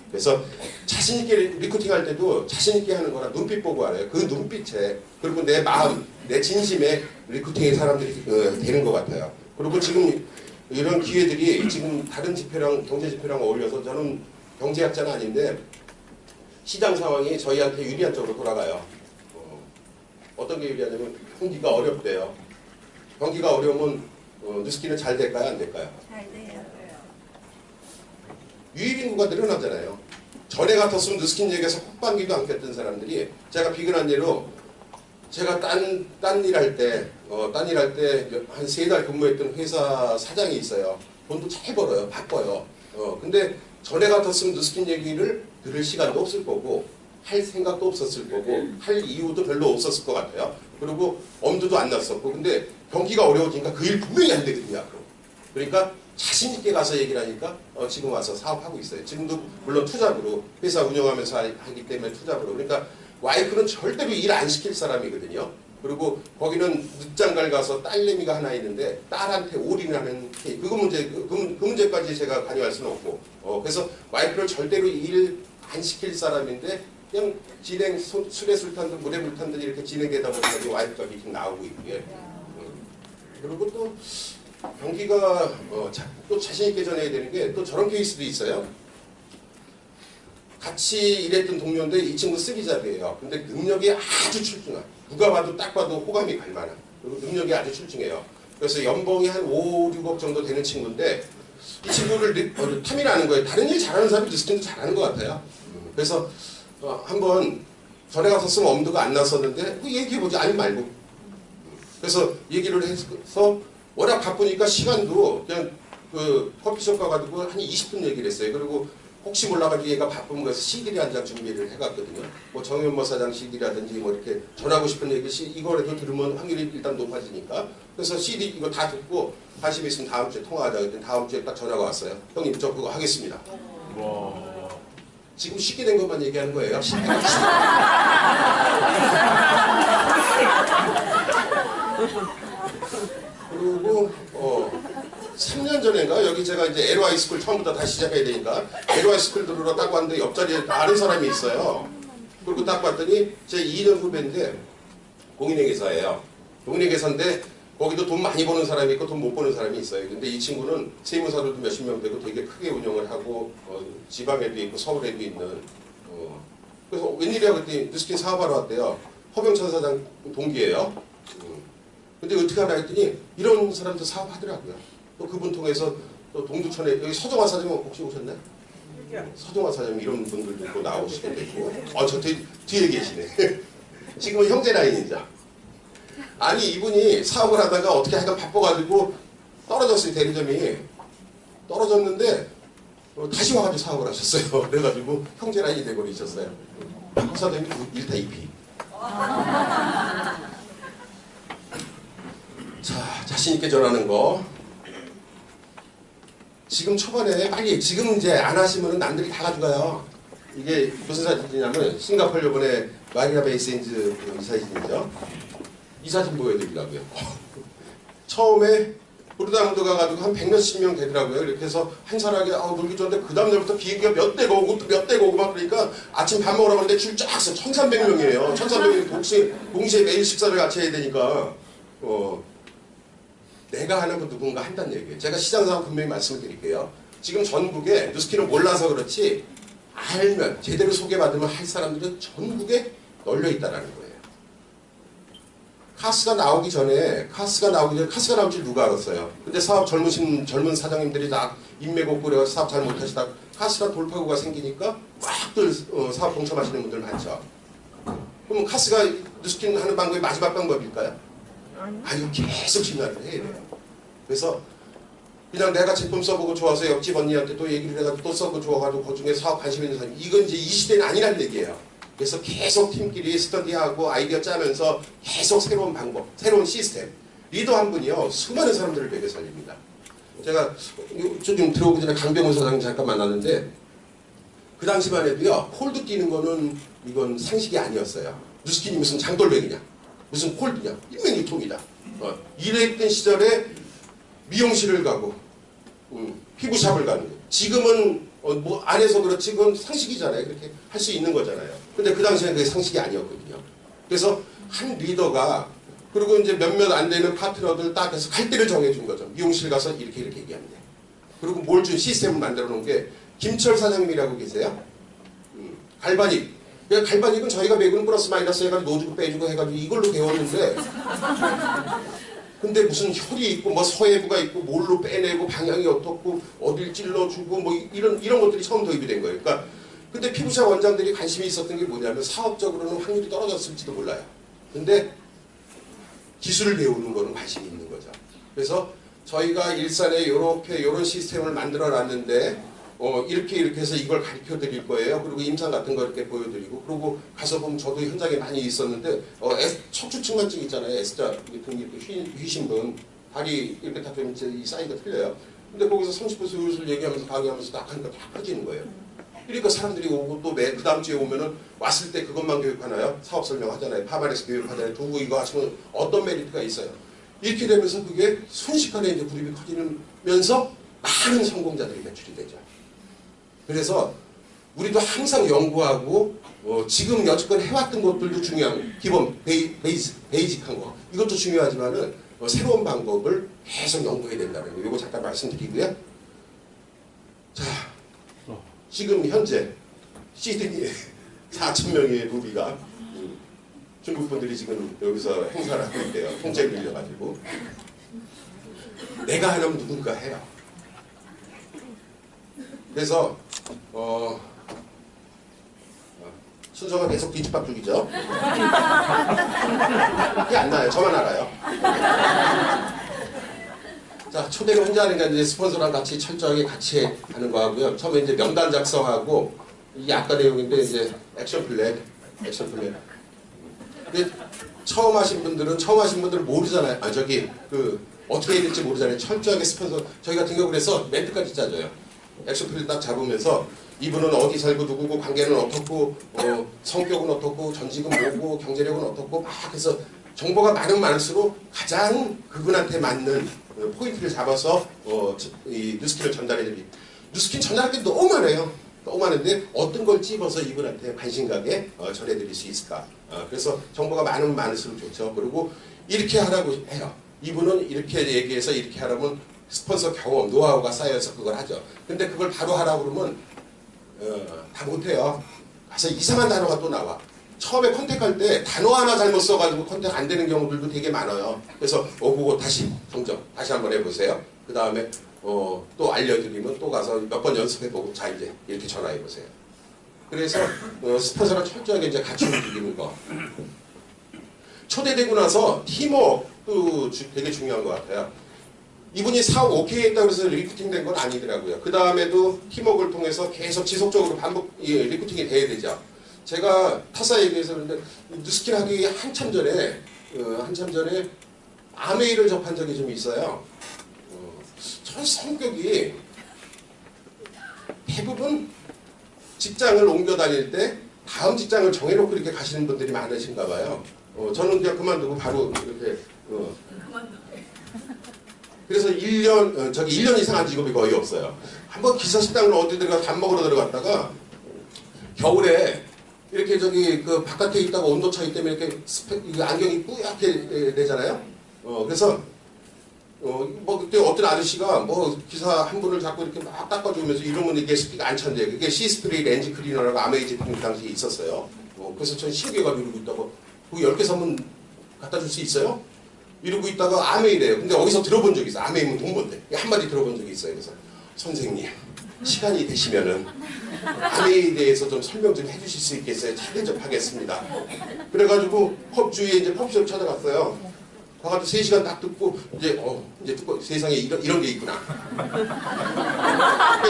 그래서 자신 있게 리크루팅할 때도 자신 있게 하는 거라 눈빛 보고 알아요. 그 눈빛에 그리고 내 마음, 내 진심에 리크루팅의 사람들이 되는 것 같아요. 그리고 지금 이런 기회들이 지금 다른 지표랑 경제 지표랑 어울려서 저는 경제학자는 아닌데 시장 상황이 저희한테 유리한 쪽으로 돌아가요. 어떤 게 유리하냐면 경기가 어렵대요. 경기가 어려우면 누스킨은 잘 될까요? 안 될까요? 잘 돼요. 유입 인구가 늘어나잖아요. 전에 같았으면 누스킨 얘기해서 콧방귀도 안 꼈던 사람들이 제가 비근한 예로 제가 딴 일 할 때 한 3달 근무했던 회사 사장이 있어요. 돈도 잘 벌어요. 바빠요. 근데 전에 같았으면 누스킨 얘기를 들을 시간도 없을 거고 할 생각도 없었을 거고 할 이유도 별로 없었을 것 같아요. 그리고 엄두도 안 났었고 근데 경기가 어려워지니까 그 일 분명히 안 되거든요. 앞으로. 그러니까 자신 있게 가서 얘기를 하니까 지금 와서 사업하고 있어요. 지금도 물론 투잡으로 회사 운영하면서 하기 때문에 투잡으로. 그러니까 와이프는 절대로 일 안 시킬 사람이거든요. 그리고 거기는 늦장갈 가서 딸내미가 하나 있는데 딸한테 올인하는 케이스. 그 문제까지 제가 관여할 수는 없고. 그래서 와이프를 절대로 일 안 시킬 사람인데 그냥 진행, 술에 술 탄 듯 물에 물 탄 듯 이렇게 진행되다 보니까 와이프가 계속 나오고 있고요. 그리고 또 경기가 또 자신 있게 전해야 되는 게 또 저런 케이스도 있어요. 같이 일했던 동료인데 이 친구 쓰기잡이에요. 근데 능력이 아주 출중한. 누가 봐도 딱 봐도 호감이 갈 만한. 그리고 능력이 아주 출중해요. 그래서 연봉이 한 5, 6억 정도 되는 친구인데 이 친구를 탐이라는 거예요. 다른 일 잘하는 사람이 느스킨도 잘하는 것 같아요. 그래서 한번 전에 가서 쓰면 엄두가 안 났었는데 얘기해보지 아니 말고. 그래서 얘기를 해서 워낙 바쁘니까 시간도 그냥 그 커피숍 가가지고 한 20분 얘기를 했어요. 그리고 혹시 몰라가지고 얘가 바쁜 거에서 CD를 한 장 준비를 해갔거든요. 뭐 정현모 사장 CD라든지 뭐 이렇게 전하고 싶은 얘기 이거라도 들으면 확률이 일단 높아지니까. 그래서 CD 이거 다 듣고 관심 있으면 다음 주에 통화하자 그랬더니 다음 주에 딱 전화가 왔어요. 형님 저 그거 하겠습니다. 와. 지금 쉽게 된 것만 얘기하는 거예요. 쉽게 된 그리고 3년 전인가 여기 제가 이제 LY 스쿨 처음부터 다시 시작해야 되니까 LY 스쿨 들으러 딱 왔는데 옆자리에 아는 사람이 있어요. 그리고 딱 봤더니 제 2년 후배인데 공인회계사예요. 공인회계사인데 거기도 돈 많이 버는 사람이 있고 돈 못 버는 사람이 있어요. 근데 이 친구는 세무사들도 몇십 명 되고 되게 크게 운영을 하고 지방에도 있고 서울에도 있는 그래서 웬일이야 그랬더니 느스킨 사업하러 왔대요. 허병찬 사장 동기예요. 근데 어떻게 하나 했더니 이런 사람도 사업하더라고요. 또 그분 통해서 또 동두천에 여기 서정화 사장님 혹시 오셨나요? 서정화 사장님 이런 분들도 또 나오시게 되고 저 뒤에 계시네. 지금은 형제 라인이죠. 아니 이분이 사업을 하다가 어떻게 하여간 바빠가지고 떨어졌어요. 대리점이 떨어졌는데 다시 와가지고 사업을 하셨어요. 그래가지고 형제 라인이 돼버리셨어요. 박 사장님이 1타 2피. 자, 자신있게 전하는 거. 지금 초반에 빨리, 지금 이제 안 하시면 남들이 다 가져가요. 이게 무슨 사진이냐면, 싱가포르 요번에 마리나 베이 세인즈 이 사진이죠. 이 사진 보여드리려고요. 처음에 부르다무드 가가지고 한 100몇십 명 되더라고요. 이렇게 해서 한 사람이 놀기 좋은데 그 다음날부터 비행기가 몇 대가 오고 또 몇 대가 오고 막 그러니까 아침 밥 먹으러 가는데 줄 쫙 서 1300명이에요. 1300명이 동시에 매일 식사를 같이 해야 되니까 내가 하는 거 누군가 한다는 얘기예요. 제가 시장상황 분명히 말씀을 드릴게요. 지금 전국에 뉴스키를 몰라서 그렇지 알면 제대로 소개받으면 할 사람들은 전국에 널려 있다라는 거예요. 카스가 나오기 전에 카스가 나올 줄 누가 알았어요. 근데 사업 젊은 사장님들이 다 인맥 없고 그래서 사업 잘 못하시다 카스가 돌파구가 생기니까 막들 사업 동참하시는 분들 많죠. 그럼 카스가 뉴스킨 하는 방법이 마지막 방법일까요? 아니요. 계속 진화를 해야 돼요. 그래서 그냥 내가 제품 써보고 좋아서 옆집 언니한테 또 얘기를 해가지고 또 써보고 좋아가지고 그 중에 사업 관심 있는 사람이 이건 이제 이 시대는 아니란 얘기예요. 그래서 계속 팀끼리 스터디하고 아이디어 짜면서 계속 새로운 방법, 새로운 시스템. 리더 한 분이요. 수많은 사람들을 되게 살립니다. 제가 좀 들어오기 전에 강병훈 사장님 잠깐 만났는데 그 당시만 해도요. 콜드 뛰는 거는 이건 상식이 아니었어요. 뉴스킨이 무슨 장돌뱅이냐. 무슨 콜드냐. 일맥유통이다. 이랬던 시절에 미용실을 가고 피부샵을 가는 거. 지금은 뭐 안해서 그렇지 그건 상식이잖아요. 그렇게 할 수 있는 거잖아요. 근데 그 당시에는 그게 상식이 아니었거든요. 그래서 한 리더가 그리고 이제 몇몇 안 되는 파트너들 딱 해서 갈 때를 정해준 거죠. 미용실 가서 이렇게 얘기하면 돼. 그리고 뭘 준 시스템을 만들어 놓은 게 김철 사장님이라고 계세요. 갈바닉. 갈바닉은 저희가 매구는 플러스 마이너스 해가지고 넣어주고 빼주고 해가지고 이걸로 배웠는데 근데 무슨 혈이 있고 뭐 서해부가 있고 뭘로 빼내고 방향이 어떻고 어딜 찔러주고 뭐 이런 것들이 처음 도입이 된 거예요. 그러니까 근데 피부샵 원장들이 관심이 있었던 게 뭐냐면 사업적으로는 확률이 떨어졌을지도 몰라요. 근데 기술을 배우는 거는 관심이 있는 거죠. 그래서 저희가 일산에 이런 시스템을 만들어 놨는데 이렇게 해서 이걸 가르쳐 드릴 거예요. 그리고 임상 같은 거 이렇게 보여드리고 그리고 가서 보면 저도 현장에 많이 있었는데 척추측만증 있잖아요. S자 등이 휘신 분 다리 이렇게 다 되면 이 사이즈가 틀려요. 근데 거기서 30분 슬슬 얘기하면서 강의하면서 딱 하니까 다 퍼지는 거예요. 그러니까 사람들이 오고 또 그 다음 주에 오면은 왔을 때 그것만 교육하나요? 사업 설명하잖아요. 파마레스 교육하잖아요. 두고 이거 하시면 어떤 메리트가 있어요. 이렇게 되면서 그게 순식간에 이제 그룹이 커지면서 많은 성공자들이 배출이 되죠. 그래서 우리도 항상 연구하고 지금 여태껏 해왔던 것들도 중요한 기본 베이직한 거 이것도 중요하지만은 새로운 방법을 계속 연구해야 된다는 거 이거 잠깐 말씀드리고요. 자, 지금 현재 시드니에 4,000명의 루비가 중국 분들이 지금 여기서 행사를 하고 있대요. 통째로 빌려가지고 내가 하려면 누군가 해요. 그래서 순서가 계속 뒤집박죽이죠. 그게 안 나요. 저만 알아요. 자, 초대를 혼자 하니까 이제 스폰서랑 같이 철저하게 같이 하는 거 하고요. 처음에 이제 명단 작성하고 이게 아까 내용인데 이제 액션 플랜. 근데 처음 하신 분들은 모르잖아요. 어떻게 해야 될지 모르잖아요. 철저하게 스폰서 저희 같은 경우 그래서 멘트까지 짜줘요. 액션 플랜 딱 잡으면서 이분은 어디 살고 누구고 관계는 어떻고 성격은 어떻고 전직은 뭐고 경제력은 어떻고 막 해서 정보가 많을수록 가장 그분한테 맞는 포인트를 잡아서 이 뉴스킨을 전달해드립니다. 뉴스킨 전달할 게 너무 많아요. 너무 많은데 어떤 걸 찝어서 이분한테 관심 가게 전해드릴 수 있을까. 그래서 정보가 많으면 많을수록 좋죠. 그리고 이렇게 하라고 해요. 이분은 이렇게 얘기해서 이렇게 하라면 스폰서 경험, 노하우가 쌓여서 그걸 하죠. 근데 그걸 바로 하라고 그러면 다 못해요. 그래서 이상한 단어가 또 나와. 처음에 컨택할 때 단어 하나 잘못 써가지고 컨택 안 되는 경우들도 되게 많아요. 그래서 그거 다시 정정, 다시 한번 해보세요. 그 다음에 또 알려드리면 또 가서 몇 번 연습해보고 자 이제 이렇게 전화해보세요. 그래서 스폰서랑 철저하게 이제 같이 움직이는 거. 초대되고 나서 팀워크도 되게 중요한 것 같아요. 이분이 사업 오케이 했다고 해서 리크루팅 된 건 아니더라고요. 그 다음에도 팀워크를 통해서 계속 지속적으로 리크루팅이 돼야 되죠. 제가 타사 얘기해서 그런데 뉴스킨 하기 한참 전에 아메이를 접한 적이 좀 있어요. 전 성격이 대부분 직장을 옮겨 다닐 때 다음 직장을 정해놓고 이렇게 가시는 분들이 많으신가 봐요. 저는 그냥 그만두고 바로 이렇게 그래서 1년 이상 한 직업이 거의 없어요. 한번 기사식당을 어디 들어가 밥 먹으러 들어갔다가 겨울에 이렇게 그 바깥에 있다가 온도 차이 때문에 이렇게 안경이 뿌옇게 되잖아요. 그래서 그때 어떤 아저씨가 기사 한 분을 자꾸 이렇게 막 닦아주면서 이러면 이게 스피가 안 찬대요. 그게 시스프레이 렌즈 클리너라고 아메이 제품 당시에 있었어요. 그래서 전 신기해가지고 이러고 있다가 그 10개 선물 갖다 줄 수 있어요? 이러고 있다가 아메이래요. 근데 어디서 들어본 적이 있어요. 아메이면 돈 번대. 한마디 들어본 적이 있어요. 그래서 선생님 시간이 되시면은 아메이에 대해서 좀 설명 좀 해주실 수 있겠어요? 잘 대접하겠습니다. 그래가지고 펍주위에 이제 펍숍 찾아갔어요. 가가지고 3시간 딱 듣고 이제 듣고 세상에 이런 게 있구나.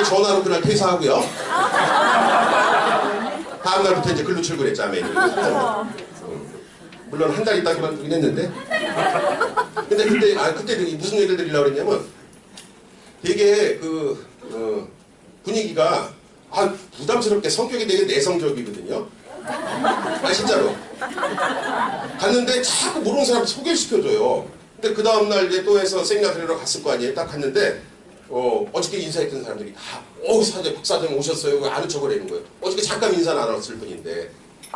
전화로 그날 퇴사하고요. 다음 날부터 이제 글로 출근했죠. 아메이. 물론 한 달 있다 그만두긴 했는데. 근데 그때 무슨 얘기를 드리려고 그랬냐면 되게 분위기가 부담스럽게 성격이 되게 내성적이거든요. 진짜로. 갔는데 자꾸 모르는 사람 소개를 시켜줘요. 근데 그 다음날 이제 또 해서 세미나 들으러 갔을 거 아니에요. 딱 갔는데 어저께 인사했던 사람들이 다 박사장 오셨어요. 아는 척을 하는 거예요. 어저께 잠깐 인사 나눴을 뿐인데.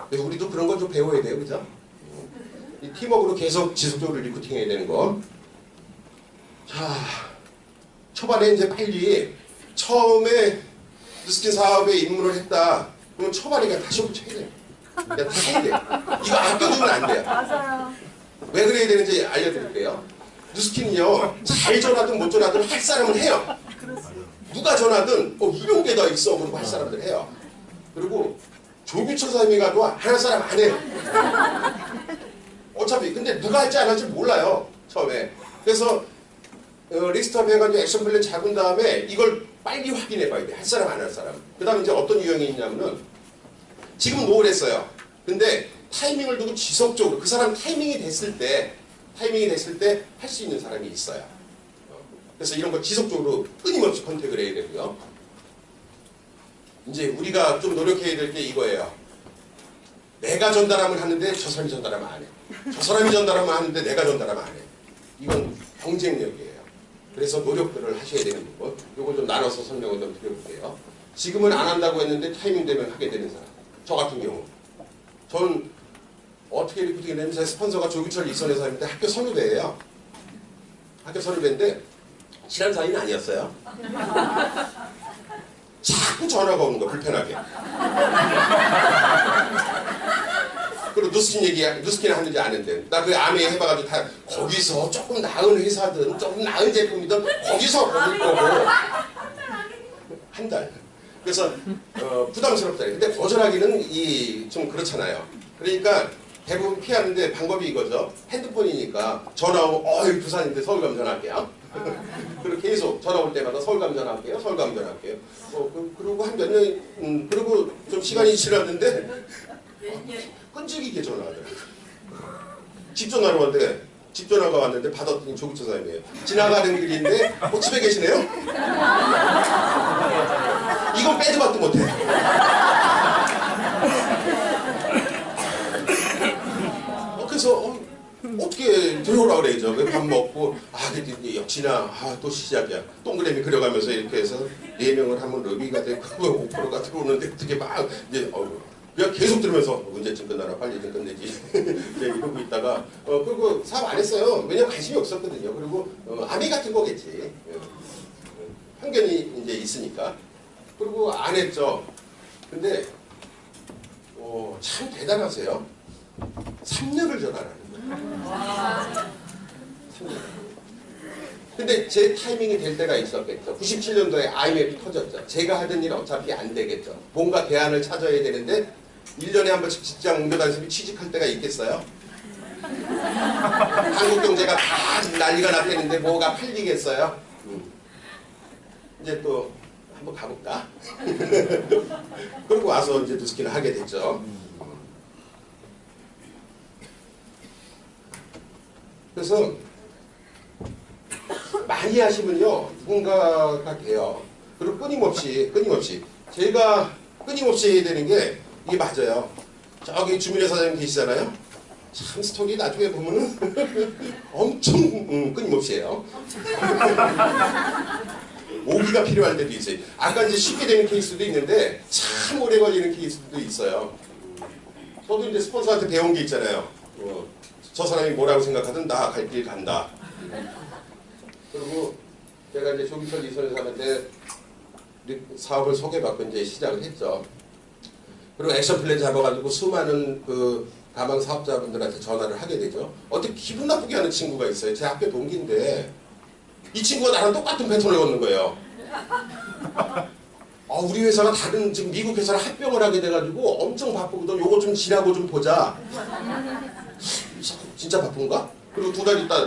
그래서 우리도 그런 걸 좀 배워야 돼요. 그죠? 이 팀워크로 계속 지속적으로 리크루팅 해야 되는 거. 자, 초반에 이제 빨리 처음에 뉴스킨 사업에 입문을 했다. 그러면 초반에 그냥 다시 쳐야 돼요. 그냥 다 해야 돼요. 이거 아껴주면 안 돼요. 맞아요. 왜 그래야 되는지 알려드릴게요. 뉴스킨은요, 잘 전하든 못 전하든 할 사람은 해요. 누가 전하든 이런 게 더 있어 그러고 할 사람들 해요. 그리고 조규철 사장님이 가도 안 할 사람 안 해요. 어차피 근데 누가 할지 안 할지 몰라요. 처음에. 그래서 리스트업 해가지고 액션 플랜 잡은 다음에 이걸 빨리 확인해 봐야 돼. 할 사람 안 할 사람. 그 다음에 이제 어떤 유형이 있냐면은 지금 노를 했어요. 근데 타이밍을 두고 지속적으로 그 사람 타이밍이 됐을 때 할 수 있는 사람이 있어요. 그래서 이런 거 지속적으로 끊임없이 컨택을 해야 되고요. 이제 우리가 좀 노력해야 될 게 이거예요. 내가 전달하면 하는데 저 사람이 전달하면 안 해. 저 사람이 전달하면 하는데 내가 전달하면 안 해. 이건 경쟁력이에요. 그래서 노력들을 하셔야 되는 부분. 요거 좀 나눠서 설명을 좀 드려볼게요. 지금은 안 한다고 했는데 타이밍 되면 하게 되는 사람. 저 같은 경우. 전 어떻게 리크루팅이 되냐면 제 스폰서가 조규철 이선의 사람인데 학교 선후배예요. 학교 선후배인데 친한 사이는 아니었어요. 자꾸 전화가 오는 거야, 불편하게. 그리고 누스킨 하는지 아는데 나 그 아메 해봐가지고 다 거기서 조금 나은 회사든 조금 나은 제품이든 거기서 먹을 거고 한 달. 그래서 부담스럽다. 근데 거절하기는 좀 그렇잖아요. 그러니까 대부분 피하는데 방법이 이거죠. 핸드폰이니까 전화 오면 여기 부산인데 서울 가면 전화할게요. 그리고 계속 전화 올 때마다 서울 가면 전화할게요. 서울 가면 전화할게요. 그리고 한 몇 년 그리고 좀 시간이 지났는데 끈질기게 전화하더라고요. 집 전화로 왔는데 집 전화가 왔는데 받았더니 조기철 사장님이에요. 지나가는 길인데 집에 계시네요? 이건 빼도 박도 못해. 그래서 어떻게 들어오라 그래야죠. 밥 먹고 역시나 또 시작이야. 동그라미 그려가면서 이렇게 해서 4명을 하면 러비가 되고 5%가 들어오는데 어떻게 막 이제 그냥 계속 들으면서 언제쯤 끝나나 빨리 좀 끝내지 이러고 있다가 그리고 사업 안 했어요. 왜냐면 관심이 없었거든요. 그리고 아미 같은 거겠지. 편견이 이제 있으니까. 그리고 안 했죠. 근데 참 대단하세요. 3년을 전화를 하는 거예요. 3년. 근데 제 타이밍이 될 때가 있었겠죠. 97년도에 IMF 터졌죠. 제가 하던 일은 어차피 안 되겠죠. 뭔가 대안을 찾아야 되는데 1년에 한 번씩 직장 옮겨 다니면서 취직할 때가 있겠어요? 한국 경제가 다 난리가 났겠는데 뭐가 팔리겠어요? 이제 또 한번 가볼까? 그러고 와서 이제 누스킨을 하게 됐죠. 그래서 많이 하시면요 누군가가 돼요. 그리고 끊임없이 제가 끊임없이 해야 되는 게 이게 맞아요. 저기 주민회 사장님 계시잖아요. 참 스토리 나중에 보면은 엄청 끊임없이 해요. 오기가 필요할 때도 있어요. 아까 이제 쉽게 되는 케이스도 있는데 참 오래 걸리는 케이스도 있어요. 저도 이제 스폰서한테 배운 게 있잖아요. 저 사람이 뭐라고 생각하든 나 갈 길 간다. 그리고 제가 이제 조기철 이선의 사람한테 사업을 소개받고 이제 시작을 했죠. 그리고 액션 플랜 잡아가지고 수많은 그 가망 사업자분들한테 전화를 하게 되죠. 어떻게 기분 나쁘게 하는 친구가 있어요. 제 학교 동기인데 이 친구가 나랑 똑같은 패턴을 걷는 거예요. 우리 회사가 다른 지금 미국 회사랑 합병을 하게 돼가지고 엄청 바쁘거든. 요거 좀 지나고 좀 보자. 진짜 바쁜가? 그리고 2달 있다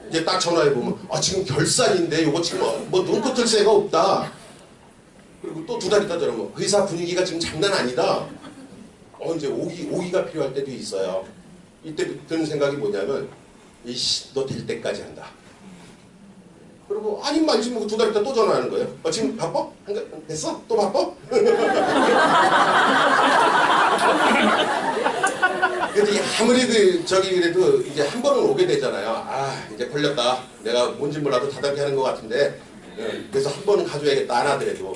이제 딱 전화해보면 지금 결산인데 요거 지금 뭐 눈꽃을 새가 없다. 그리고 또 2달 있다 전화하면 회사 분위기가 지금 장난 아니다. 이제 오기가 필요할 때도 있어요. 이때 드는 생각이 뭐냐면 너 될 때까지 한다. 그리고 아니 말지 뭐 2달 있다 또 전화하는 거예요. 지금 바빠? 됐어? 또 바빠? 근데 아무리 그래도 이제 한 번은 오게 되잖아요. 이제 걸렸다. 내가 뭔지 몰라도 다단계 하는 것 같은데 그래서 한 번은 가져야겠다 안 하더라도.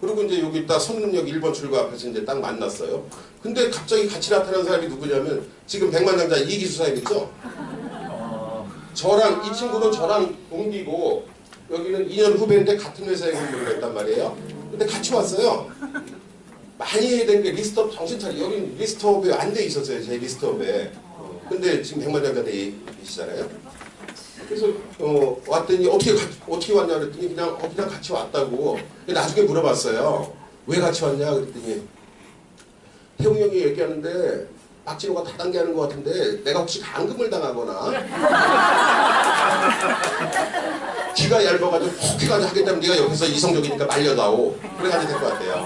그리고 이제 여기 딱 성능역 1번 출구 앞에서 이제 딱 만났어요. 근데 갑자기 같이 나타난 사람이 누구냐면 지금 백만장자 이기수 사장이죠. 이 친구는 저랑 동기고 여기는 2년 후배인데 같은 회사에 근무를 했단 말이에요. 근데 같이 왔어요. 많이 해야 되는 게 리스트업 정신 차리. 여긴 리스트업에 안 돼 있었어요. 제 리스트업에. 근데 지금 백만장자 돼 계시잖아요. 그래서 왔더니 어떻게 왔냐 그랬더니 그냥 같이 왔다고. 나중에 물어봤어요. 왜 같이 왔냐 그랬더니 태웅 형이 얘기하는데 박진호가 다단계 하는 것 같은데 내가 혹시 감금을 당하거나 귀가 얇아가지고 혹 해가지고 하겠다면 네가 여기서 이성적이니까 말려다오. 그래가지고 될 것 같아요.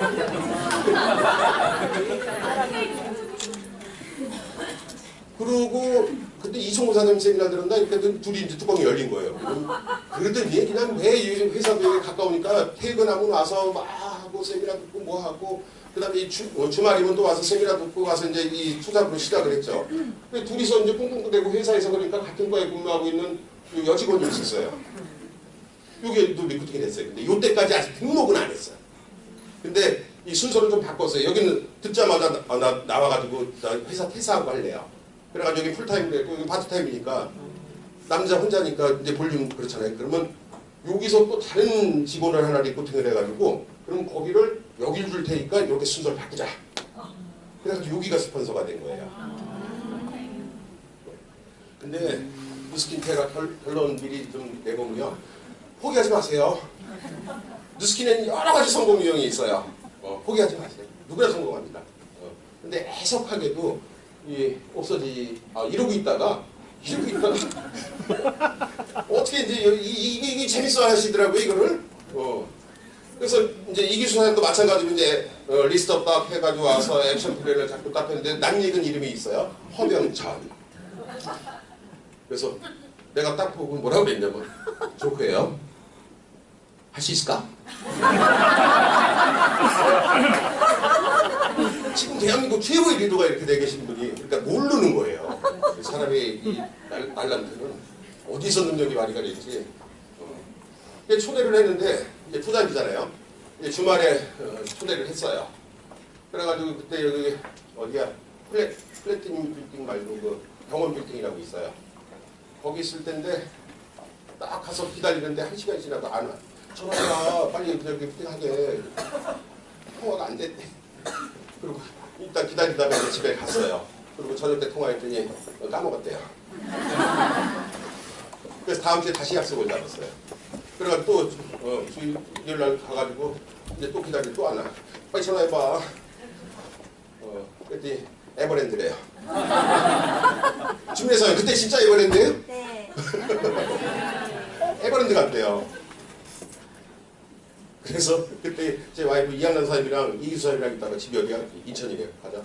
그러고 그때 이성호 사장님 세미나 들었나 이렇게 둘이 이제 뚜껑이 열린 거예요. 그러더니 그냥 왜 회사 비행에 가까우니까 퇴근하고 나서 막 하고 하고 세미나 듣고 뭐 하고 그다음에 주말이면 또 와서 세미나 듣고 와서 이제 이 투잡으로 시작을 했죠. 둘이서 이제 꿍꿍대고 회사에서 그러니까 같은 과에 근무하고 있는 여직원이 있었어요. 요게 또 리크팅이 됐어요. 근데 요때까지 아직 등록은 안 했어요. 근데 이 순서를 좀 바꿨어요. 여기는 듣자마자 나와가지고 나 회사 퇴사하고 할래요. 그래가지고 여기 풀타임으로 했고 여기 파트타임이니까 남자 혼자니까 이제 볼륨 그렇잖아요. 그러면 여기서 또 다른 직원을 하나 리크팅을 해가지고 그럼 거기를 여길 줄 테니까 이렇게 순서를 바꾸자. 그래서 여기가 스폰서가 된 거예요. 근데 누스킨테가 결론 미리 좀 내보면요. 포기하지 마세요. 누스킨에는 여러 가지 성공 유형이 있어요. 포기하지 마세요. 누구나 성공합니다. 근데 애석하게도 이러고 있다가 어떻게 이제 이게 재밌어 하시더라고요 이거를. 그래서 이제 이기수 사장도 마찬가지로 이제 리스트 딱 해가지고 와서 액션 플랜을 자꾸 딱 했는데 낯익은 이름이 있어요. 허병찬. 그래서 내가 딱 보고 뭐라고 그랬냐면 조크예요. 할 수 있을까? 지금 대한민국 최고의 리더가 이렇게 돼 계신 분이 그러니까 모르는 거예요. 사람의 이 날람들은 어디서 능력이 발휘가 될지. 초대를 했는데 이제 투잡이잖아요. 이제 주말에 초대를 했어요. 그래가지고 그때 여기 어디야 플래티늄 빌딩 말고 그 병원 빌딩이라고 있어요. 거기 있을 텐데 딱 가서 기다리는데 1시간이 지나도 안 와. 전화가 빨리 이렇게 빌딩하게 통화가 안 됐대. 그리고 일단 기다리다가 이제 집에 갔어요. 그리고 저녁 때 통화했더니 까먹었대요. 그래서 다음 주에 다시 약속을 잡았어요. 그래가지고 또 주일날 가가지고 이제 또 기다리고 또 안 와. 빨리 전화해봐. 그랬더니 에버랜드래요. 주문해서 그때 진짜 에버랜드예요? 네. 에버랜드 갔대요. 그래서 그때 제 와이프 이학년 사장님이랑 이기수 사장님이랑 있다가 집이 어디야? 인천이래요. 가자.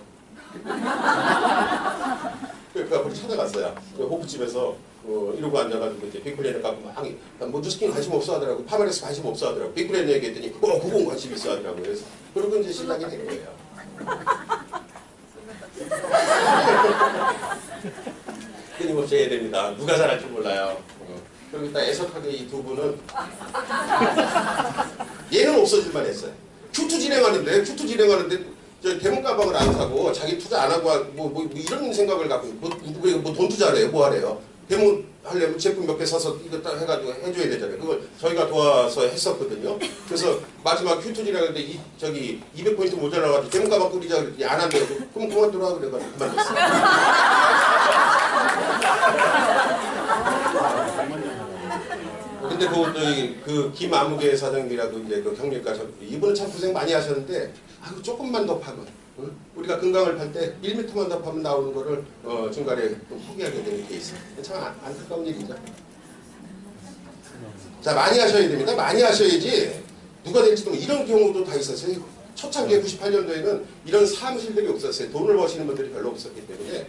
그 앞으로 찾아갔어요. 그 호프집에서 이러고 앉아가지고 이제 빅플랜을 갖고 막 뭐 누스킨 관심 없어 하더라고. 파마레스 관심 없어 하더라고. 빅플랜 얘기했더니 그건 관심 있어 하더라고요. 그래서 그러고 이제 시작이 된 거예요. 끊임없이 해야 됩니다. 누가 잘할지 몰라요. 그리고 일단 애석하게 이 두 분은 얘는 없어질만 했어요. 큐투 진행하는데 저 대문 가방을 안 사고 자기 투자 안 하고 뭐 이런 생각을 갖고 뭐 돈 투자래요. 뭐 하래요. 대문 하려면 제품 몇 개 사서 이거 딱 해가지고 해줘야 되잖아요. 그걸 저희가 도와서 했었거든요. 그래서 마지막 큐투 진행하는데 저기 200포인트 모자라가지고 대문 가방 끓이자 그랬더니 안 한대요. 그럼 그만두라 그래가지고 그만뒀어요. 근데 그 김아무개 사장님이라고 이제 그 경력가 이분은 참 고생 많이 하셨는데 조금만 더 파면 우리가 금강을 팔 때 1m만 더 파면 나오는 거를 중간에 좀 포기하게 되는 케이스. 참 안타까운 일이죠. 자, 많이 하셔야 됩니다. 많이 하셔야지 누가 될지도 이런 경우도 다 있었어요. 초창기에 98년도에는 이런 사무실들이 없었어요. 돈을 버시는 분들이 별로 없었기 때문에.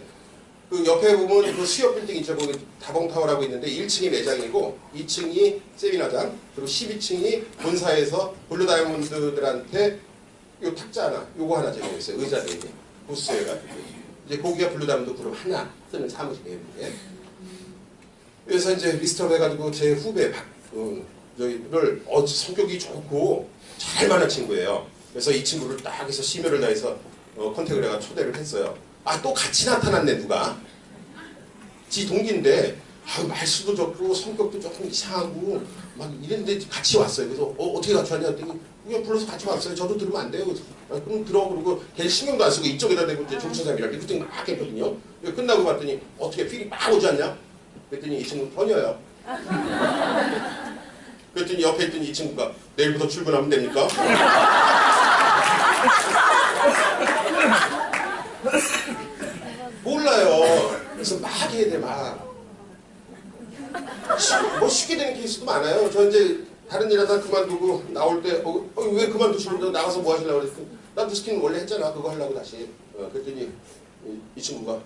그 옆에 보면 그 수협 빌딩 있죠. 거기 다봉타워라고 있는데 1층이 매장이고 2층이 세미나장 그리고 12층이 본사에서 블루다이아몬드들한테 요 탁자 하나 요거 하나 제공했어요. 의자들이 부스해가지고 이제 거기가 블루다이아몬드 그룹 하나 쓰는 사무실이에요. 그래서 이제 리스트업 해가지고 제 후배 저희를 성격이 좋고 잘 만난 친구예요. 그래서 이 친구를 딱 해서 심혈을 다해서 컨택을 해가 초대를 했어요. 또 같이 나타났네 누가. 지 동기인데 말수도 좋고 성격도 조금 이상하고 막 이랬는데 같이 왔어요. 그래서 어떻게 같이 왔냐 했더니 그냥 불러서 같이 왔어요. 저도 들으면 안 돼요. 그럼 들어. 그러고 걔 신경도 안 쓰고 이쪽에다 대고 이제 정처장이랑 리프팅 막 했거든요. 끝나고 봤더니 어떻게 필이 막 오지 않냐? 그랬더니 이 친구 번여요. 그랬더니 옆에 있던 이 친구가 내일부터 출근하면 됩니까? 몰라요. 그래서 막 해야 돼, 막. 뭐 쉽게 되는 케이스도 많아요. 저 이제 다른 일 하다 그만두고 나올 때 왜 그만두시는데 나가서 뭐 하시려고 그랬더니 나 누스킨 원래 했잖아. 그거 하려고 다시. 그랬더니 이 친구가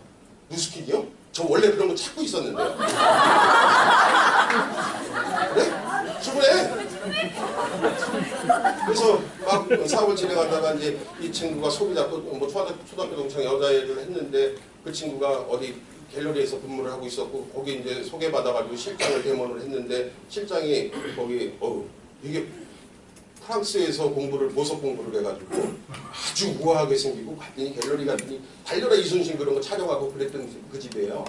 누스킨이요? 저 원래 그런 거 찾고 있었는데요. 그래? 출근해. 그래서 막 사업을 진행하다가 이제 이 친구가 소비자 뭐 초등학교 동창 여자애를 했는데 그 친구가 어디 갤러리에서 근무를 하고 있었고 거기 이제 소개받아가지고 실장을 대모를 했는데 실장이 거기 이게 프랑스에서 모속 공부를 해가지고 아주 우아하게 생기고 갔더니 갤러리 갔더니 달려라 이순신 그런 거 촬영하고 그랬던 그 집이에요.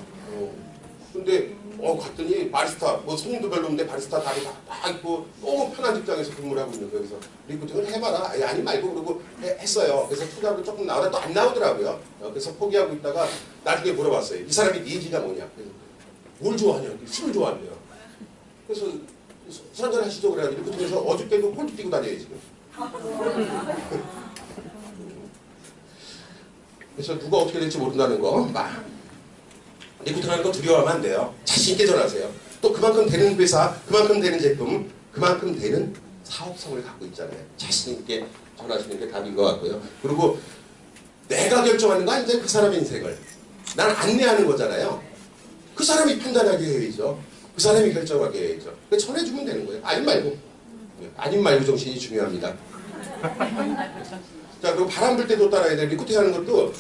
근데 갔더니 바리스타 뭐 손님도 별로 없는데 바리스타 다리 다 있고 너무 편한 직장에서 근무를 하고 있는 거예요. 그래서 리크루팅을 해봐라. 아니 말고 그러고 했어요. 그래서 투자로 조금 나오다 또 안 나오더라고요. 그래서 포기하고 있다가 나중에 물어봤어요. 이 사람이 니즈가 뭐냐. 그래서 뭘 좋아하냐. 술을 좋아한대요. 그래서 술 한잔 하시죠. 그래가지고 리크루팅에서 어저께도 폴트 뛰고 다녀요 지금. 그래서 누가 어떻게 될지 모른다는 거. 리크루팅하는 거 두려워하면 안 돼요. 자신 있게 전하세요. 또 그만큼 되는 회사, 그만큼 되는 제품, 그만큼 되는 사업성을 갖고 있잖아요. 자신 있게 전하시는 게 답인 것 같고요. 그리고 내가 결정하는 거 아니죠. 그 사람의 인생을. 난 안내하는 거잖아요. 그 사람이 판단하게 해야죠. 그 사람이 결정하게 해야죠. 전해주면 되는 거예요. 아님 말고. 아님 말고 정신이 중요합니다. 자, 그리고 바람 불 때도 따라야 돼. 리크루팅 하는 것도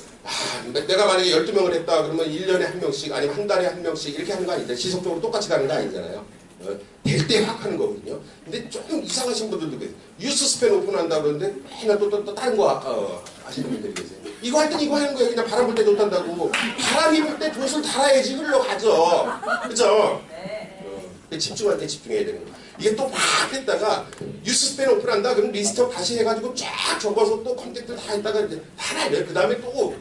내가 만약에 12명을 했다 그러면 1년에 한 명씩 아니면 한 달에 한 명씩 이렇게 하는 거 아닌데 지속적으로 똑같이 가는 거 아니잖아요. 될 때 확 하는 거거든요. 근데 좀 이상하신 분들도 계세요. 뉴스 스팬 오픈한다 그러는데 맨날 또 다른 거 하시는 분들이 계세요. 이거 할 땐 이거 하는 거예요. 그냥 바람 불 때 못 한다고. 바람이 불 때 돛을 달아야지 흘러가죠. 그죠? 집중할 때 집중해야 되는 거예요. 이게 또 막 했다가 뉴스 스팬 오픈한다 그럼 리스트업 다시 해가지고 쫙 적어서 또 컨택트 다 했다가 이제 다 나요. 그 다음에 또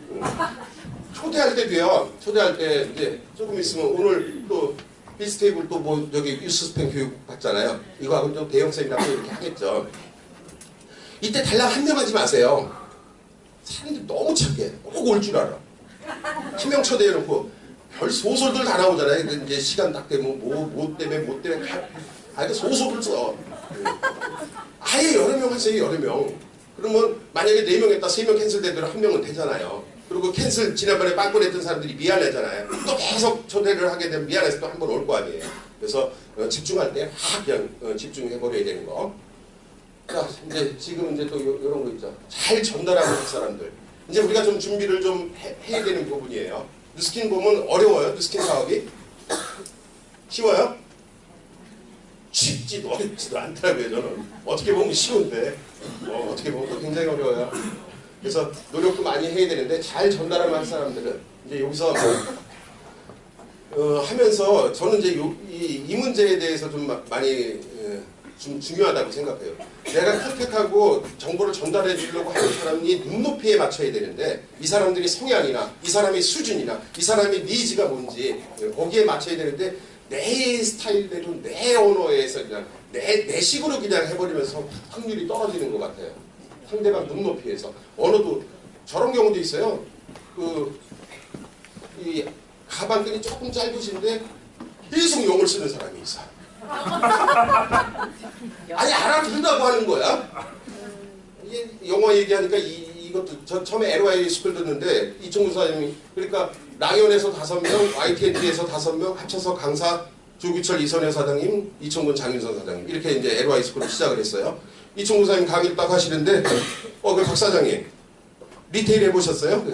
초대할 때 돼요. 초대할 때 이제 조금 있으면 오늘 또 비스테이블 또 뭐 저기 뉴스 스팬 교육 받잖아요. 이거하고 좀 대형 세미나도 이렇게 하겠죠. 이때 달랑 한 명 하지 마세요. 사람들이 너무 착해. 꼭 올 줄 알아. 한 명 초대해놓고 별 소설들 다 나오잖아요. 이제 시간 딱 되면 뭐 때문에 그 소설을 써. 아예 여러 명 하세요. 여러 명. 그러면 만약에 4명 했다 3명 캔슬되더라도 1명은 되잖아요. 그리고 캔슬 지난번에 빵꾸냈던 사람들이 미안하잖아요. 또 계속 초대를 하게 되면 미안해서 또 한 번 올 거 아니에요. 그래서 집중할 때 확 그냥 집중해버려야 되는 거. 자, 이제 지금 이제 또 이런 거 있죠. 잘 전달하고 있는 사람들. 이제 우리가 좀 준비를 좀 해야 되는 부분이에요. 뉴스킨 보면 어려워요. 뉴스킨 사업이. 쉬워요? 쉽지도 어렵지도 않더라고요. 저는 어떻게 보면 쉬운데 어떻게 보면 또 굉장히 어려워요. 그래서 노력도 많이 해야 되는데 잘 전달하는 사람들은 이제 여기서 하면서 저는 이제 이 문제에 대해서 좀 많이 좀 중요하다고 생각해요. 내가 컨택하고 정보를 전달해 주려고 하는 사람이 눈높이에 맞춰야 되는데 이 사람들이 성향이나 이 사람의 수준이나 이 사람의 니즈가 뭔지 거기에 맞춰야 되는데 내 스타일대로 내 언어에서 그냥 내 식으로 그냥 해버리면서 확률이 떨어지는 것 같아요. 상대방 눈높이에서. 언어도 저런 경우도 있어요. 이 가방끈이 조금 짧으신데 계속 용을 쓰는 사람이 있어. 아니 알아듣는다고 하는 거야. 이게 영어 얘기하니까 이것도 저 처음에 LY 스쿨 듣는데 이청구 사장님이 그러니까 랑연에서 5명, YTNT에서 5명 합쳐서 강사 조규철 이선혜 사장님, 이청군 장윤선 사장님 이렇게 이제 LY 스쿨을 시작을 했어요. 이청구 사장님 강의를 딱 하시는데 그 박 사장님 리테일 해보셨어요?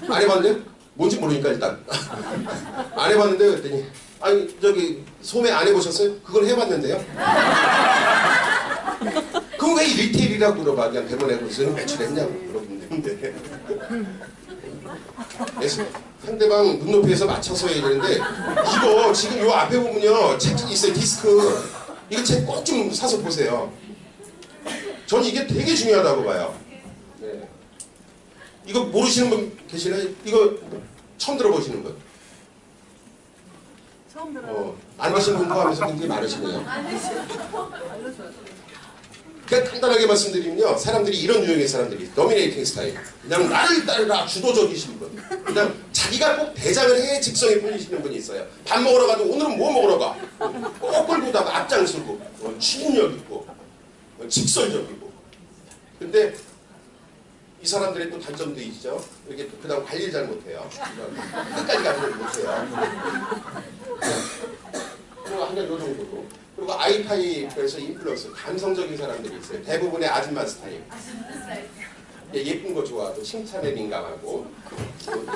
안 해봤는데? 뭔지 모르니까 일단 안 해봤는데 그랬더니 아니 저기 소매 안 해보셨어요? 그걸 해봤는데요. 그럼 왜 리테일이라고 물어봐. 그냥 대본에 무슨 매출했냐고 물어보는데 그래서 상대방 눈높이에서 맞춰서 해야 되는데 이거 지금 요 앞에 보면요 책 있어요. 디스크 이거 책 꼭 좀 사서 보세요. 전 이게 되게 중요하다고 봐요. 네. 이거 모르시는 분 계시나요? 이거 처음 들어보시는 분? 처음 들어요. 안 계신 분 포함해서 굉장히 많으시네요. 그러니까 간단하게 말씀드리면요. 사람들이 이런 유형의 사람들이 도미네이팅 스타일. 그냥 나를 따르라 주도적이신 분. 그냥 자기가 꼭 대장을 해 직성에 풀리시는 분이 있어요. 밥 먹으러 가도 오늘은 뭐 먹으러 가? 꼭 끌고 다가 앞장서고 추진력 있고 직설적이고. 근데 이 사람들의 또 단점도 있죠. 이렇게 그 다음 관리를 잘 못해요. 끝까지 가지 못해요. 한 요 정도로. 그리고 I타입에서 인플루언서, 감성적인 사람들이 있어요. 대부분의 아줌마 스타일. 예쁜 거 좋아하고 칭찬에 민감하고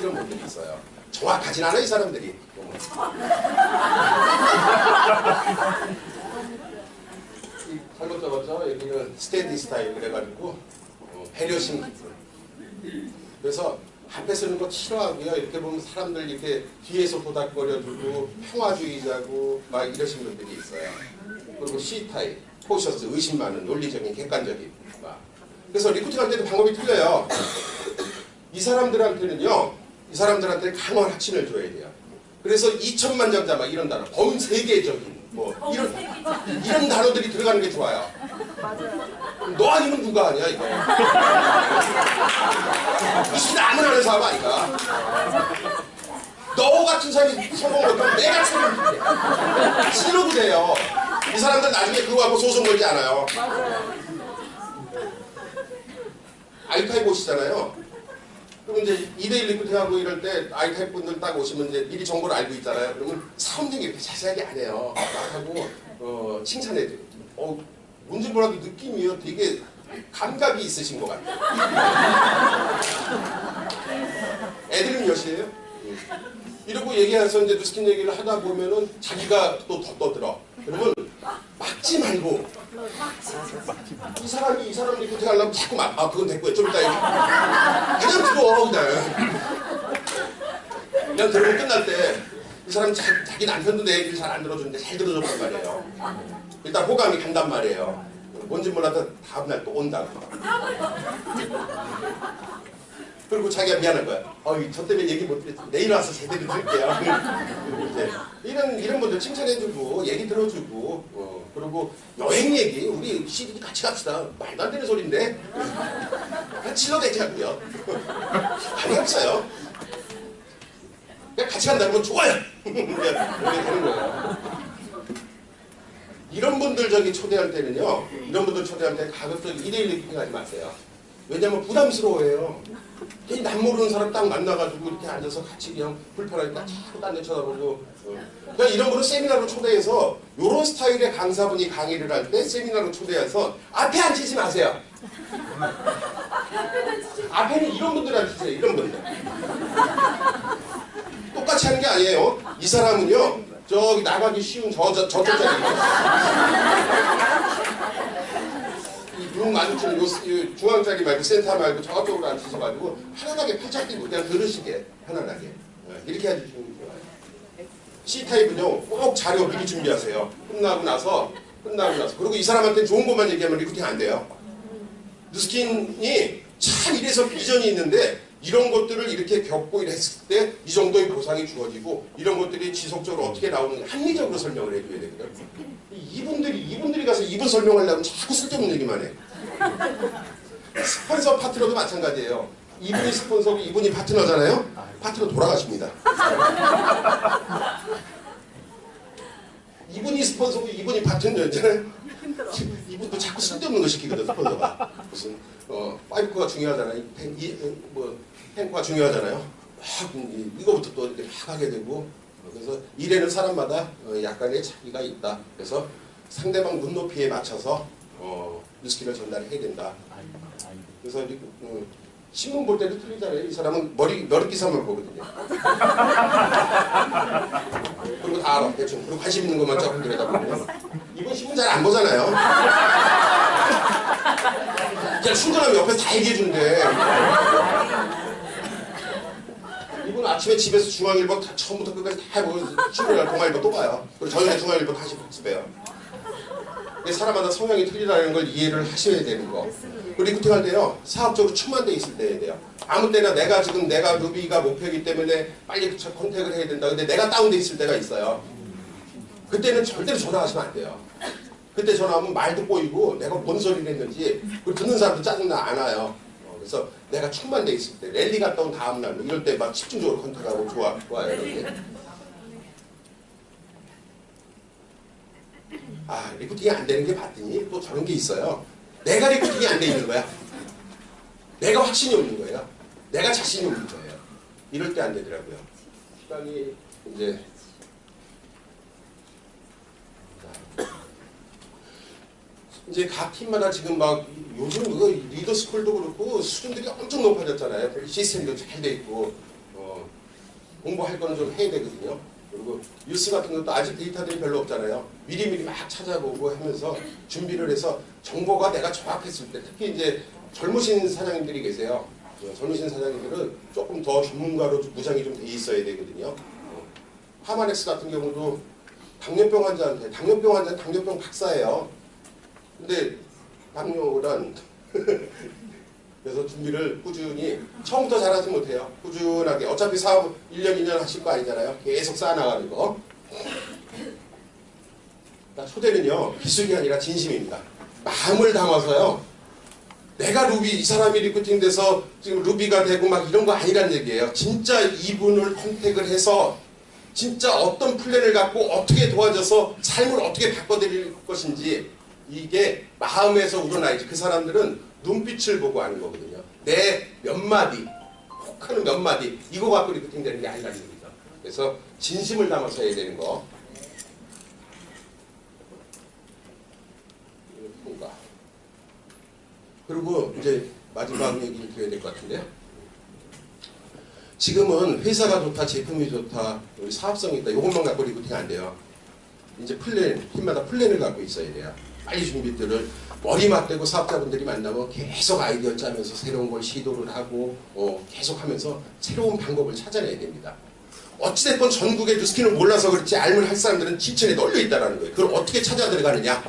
이런 분들이 있어요. 정확하진 않아요, 이 사람들이. 잘못 적었죠? 여기는 스탠디 스타일 그래가지고 배려심 깊은. 그래서 앞에 서는 거 싫어하고요. 이렇게 보면 사람들 이렇게 뒤에서 도닥거려주고 평화주의자고 막 이러신 분들이 있어요. 그리고 C타입, 포셔스, 의심 많은, 논리적인, 객관적인. 그래서 리크루팅할 때도 방법이 틀려요. 이 사람들한테는요, 이 사람들한테 강한 확신을 줘야 돼요. 그래서 2천만 장자 막 이런 단어, 범세계적인 뭐 이런 단어들이 들어가는 게 좋아요. 맞아요. 너 아니면 누가 아니야 이거. 무슨 아무나 하는 사람 아니까. 너 같은 사람이 성공 못하면 내가 책임질게. 싫어도 돼요. 이 사람들 나중에 그거 하고 소송 걸지 않아요. 맞아요. I타입 오시잖아요. 그럼 이제 2대1 리크루팅하고 이럴 때 I타입 분들 딱 오시면 이제 미리 정보를 알고 있잖아요. 그러면 사원님이 이렇게 자세하게 안 해요. 막 하고 칭찬해줘요. 뭔지 몰라도 느낌이요. 되게 감각이 있으신 것 같아요. 애들은 몇이에요? 이러고 얘기해서 이제 누스킨 얘기를 하다 보면은 자기가 또 더 떠들어. 그러면 막지 말고 이 사람이 리크루팅 하려면 자꾸 그건 됐고요. 좀 이따 그냥 들어 그냥 들으면 끝날 때 이 사람 자기 남편도 내 얘기를 잘 안 들어주는데 잘 들어줬단 말이에요. 일단 호감이 간단 말이에요. 뭔지 몰라도 다음날 또 온다고. 그리고 자기가 미안한 거야. 저 때문에 얘기 못했지. 내일 와서 제대로 들을게요. 이런 분들 칭찬해주고 얘기 들어주고 그리고 여행 얘기 우리 CD 같이 갑시다. 말도 안 되는 소리인데 질러대자고요. 아니 없어요. 그냥 같이 간다는 건 좋아요. 이렇게 되는 거예요. 이런 분들 초대할 때는요. 이런 분들 초대할 때 가급적 1대1 리크루팅 하지 마세요. 왜냐면 부담스러워해요. 괜히 남 모르는 사람 딱 만나가지고 이렇게 앉아서 같이 그냥 불편하게 딱 자꾸 딴 데 쳐다보고. 그러니까 이런 분은 세미나로 초대해서 이런 스타일의 강사분이 강의를 할 때 세미나로 초대해서 앞에 앉히지 마세요. 앞에는 이런 분들 앉히세요. 이런 분들. 똑같이 하는 게 아니에요. 이 사람은요. 저기 나가기 쉬운 저쪽 자리. 눈 마주치는 중앙자리 말고 센터 말고 저쪽으로 앉으셔가지고 편안하게 팔짝 끼고 그냥 들으시게 편안하게 이렇게 해주시면 좋아요. C타입은요 꼭 자료 미리 준비하세요. 끝나고 나서 그리고 이 사람한테 좋은 것만 얘기하면 리크루팅 안 돼요. 누스킨이 참 이래서 비전이 있는데 이런 것들을 이렇게 겪고 이랬을 때 이 정도의 보상이 주어지고 이런 것들이 지속적으로 어떻게 나오는지 합리적으로 설명을 해줘야 되거든요. 이분들이 가서 이분 설명하려면 자꾸 쓸데없는 얘기만 해. 스폰서 파트너도 마찬가지예요. 이분이 스폰서고 이분이 파트너잖아요. 파트너 돌아가십니다. 이분이 스폰서고 이분이 파트너잖아요. 이분도 자꾸 쓸데없는 거 시키거든. 스폰서가 무슨 파이프가 중요하잖아요. 탱크가 중요하잖아요. 이거부터 또 이렇게 막 하게 되고 그래서 일하는 사람마다 약간의 차이가 있다. 그래서 상대방 눈높이에 맞춰서 뉴스키를 전달해야 된다. 그래서 신문 볼 때도 틀리잖아요. 이 사람은 머릿기사만 보거든요. 그리고 다 알아. 대충. 그리고 관심 있는 것만 조금 들여다보면 이분 신문 잘 안 보잖아요. 그냥 출근하면 옆에서 다 얘기해준대. 이분 아침에 집에서 중앙일보 다 처음부터 끝까지 다 해보고 출근할 동아일보 또 봐요. 그리고 저녁에 중앙일보 다시 복습해요. 사람마다 성향이 틀리다는 걸 이해를 하셔야 되는 거. 그리고 리크루팅할 때요. 사업적으로 충만돼 있을 때 해야 돼요. 아무 때나 내가 루비가 목표이기 때문에 빨리 컨택을 해야 된다. 근데 내가 다운돼 있을 때가 있어요. 그때는 절대로 전화하시면 안 돼요. 그때 전화하면 말도 꼬이고 내가 뭔 소리를 했는지 그리고 듣는 사람도 짜증나 안 와요. 그래서 내가 충만돼 있을 때 랠리 갔다 온 다음날 이럴 때 막 집중적으로 컨택하고 좋아요. 이렇게. 리크루팅이 안 되는 게 봤더니 또 저런 게 있어요. 내가 리크루팅이 안 돼 있는 거야. 내가 확신이 없는 거예요. 내가 자신이 없는 거예요. 이럴 때 안 되더라고요. 시간이 이제 이제 각 팀마다 지금 막 요즘 그 리더 스쿨도 그렇고 수준들이 엄청 높아졌잖아요. 시스템도 잘 돼 있고 공부할 거는 좀 해야 되거든요. 그리고 뉴스 같은 것도 아직 데이터들이 별로 없잖아요. 미리미리 막 찾아보고 하면서 준비를 해서 정보가 내가 정확했을 때 특히 이제 젊으신 사장님들이 계세요. 젊으신 사장님들은 조금 더 전문가로 무장이 좀 돼 있어야 되거든요. 하마넥스 같은 경우도 당뇨병 환자는 당뇨병 박사예요. 근데 당뇨란 그래서 준비를 꾸준히 처음부터 잘하지 못해요. 꾸준하게 어차피 사업 1년 2년 하실 거 아니잖아요. 계속 쌓아나가는 거. 초대는요 기술이 아니라 진심입니다. 마음을 담아서요. 내가 루비 이 사람이 리크루팅돼서 지금 루비가 되고 막 이런 거 아니란 얘기예요. 진짜 이분을 컨택을 해서 진짜 어떤 플랜을 갖고 어떻게 도와줘서 삶을 어떻게 바꿔드릴 것인지 이게 마음에서 우러나야지. 그 사람들은 눈빛을 보고 하는 거거든요. 내 몇 마디, 혹하는 몇 마디 이거 갖고 리크루팅 되는 게 아니라는 겁니다. 그래서 진심을 담아서 해야 되는 거. 뭔가. 그리고 이제 마지막 얘기를 드려야 될 것 같은데요. 지금은 회사가 좋다, 제품이 좋다, 사업성이 있다. 이것만 갖고 리크루팅 안 돼요. 이제 플랜, 팀마다 플랜을 갖고 있어야 돼요. 빨리 준비들을 머리 맞대고 사업자분들이 만나면 계속 아이디어 짜면서 새로운 걸 시도를 하고 계속 하면서 새로운 방법을 찾아내야 됩니다. 어찌됐건 전국의 뉴스킨을 몰라서 그렇지 알면 할 사람들은 지천에 널려 있다는 거예요. 그걸 어떻게 찾아 들어가느냐.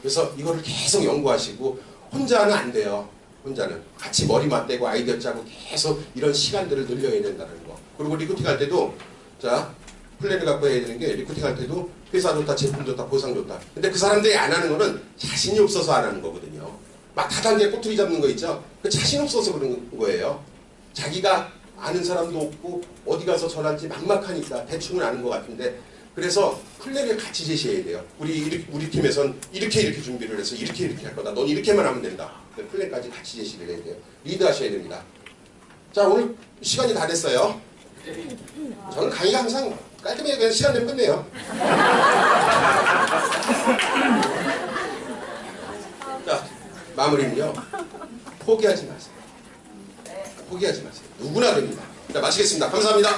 그래서 이거를 계속 연구하시고 혼자는 안 돼요. 혼자는 같이 머리 맞대고 아이디어 짜고 계속 이런 시간들을 늘려야 된다는 거. 그리고 리크루팅 할 때도 자 플랜을 갖고 해야 되는 게 리크루팅 할 때도 회사 좋다, 제품 좋다, 보상 좋다. 근데 그 사람들이 안 하는 거는 자신이 없어서 안 하는 거거든요. 막 다단계 꼬투리 잡는 거 있죠? 그 자신 없어서 그런 거예요. 자기가 아는 사람도 없고 어디 가서 전할지 막막하니까 대충은 아는 것 같은데 그래서 플랜을 같이 제시해야 돼요. 우리 팀에선 이렇게 준비를 해서 이렇게 할 거다. 넌 이렇게만 하면 된다. 플랜까지 같이 제시를 해야 돼요. 리드하셔야 됩니다. 자 오늘 시간이 다 됐어요. 저는 강의가 항상 깔끔하게 그냥 시간 내면 끝내요. 자 마무리는요. 포기하지 마세요. 포기하지 마세요. 누구나 됩니다. 자 마치겠습니다. 감사합니다.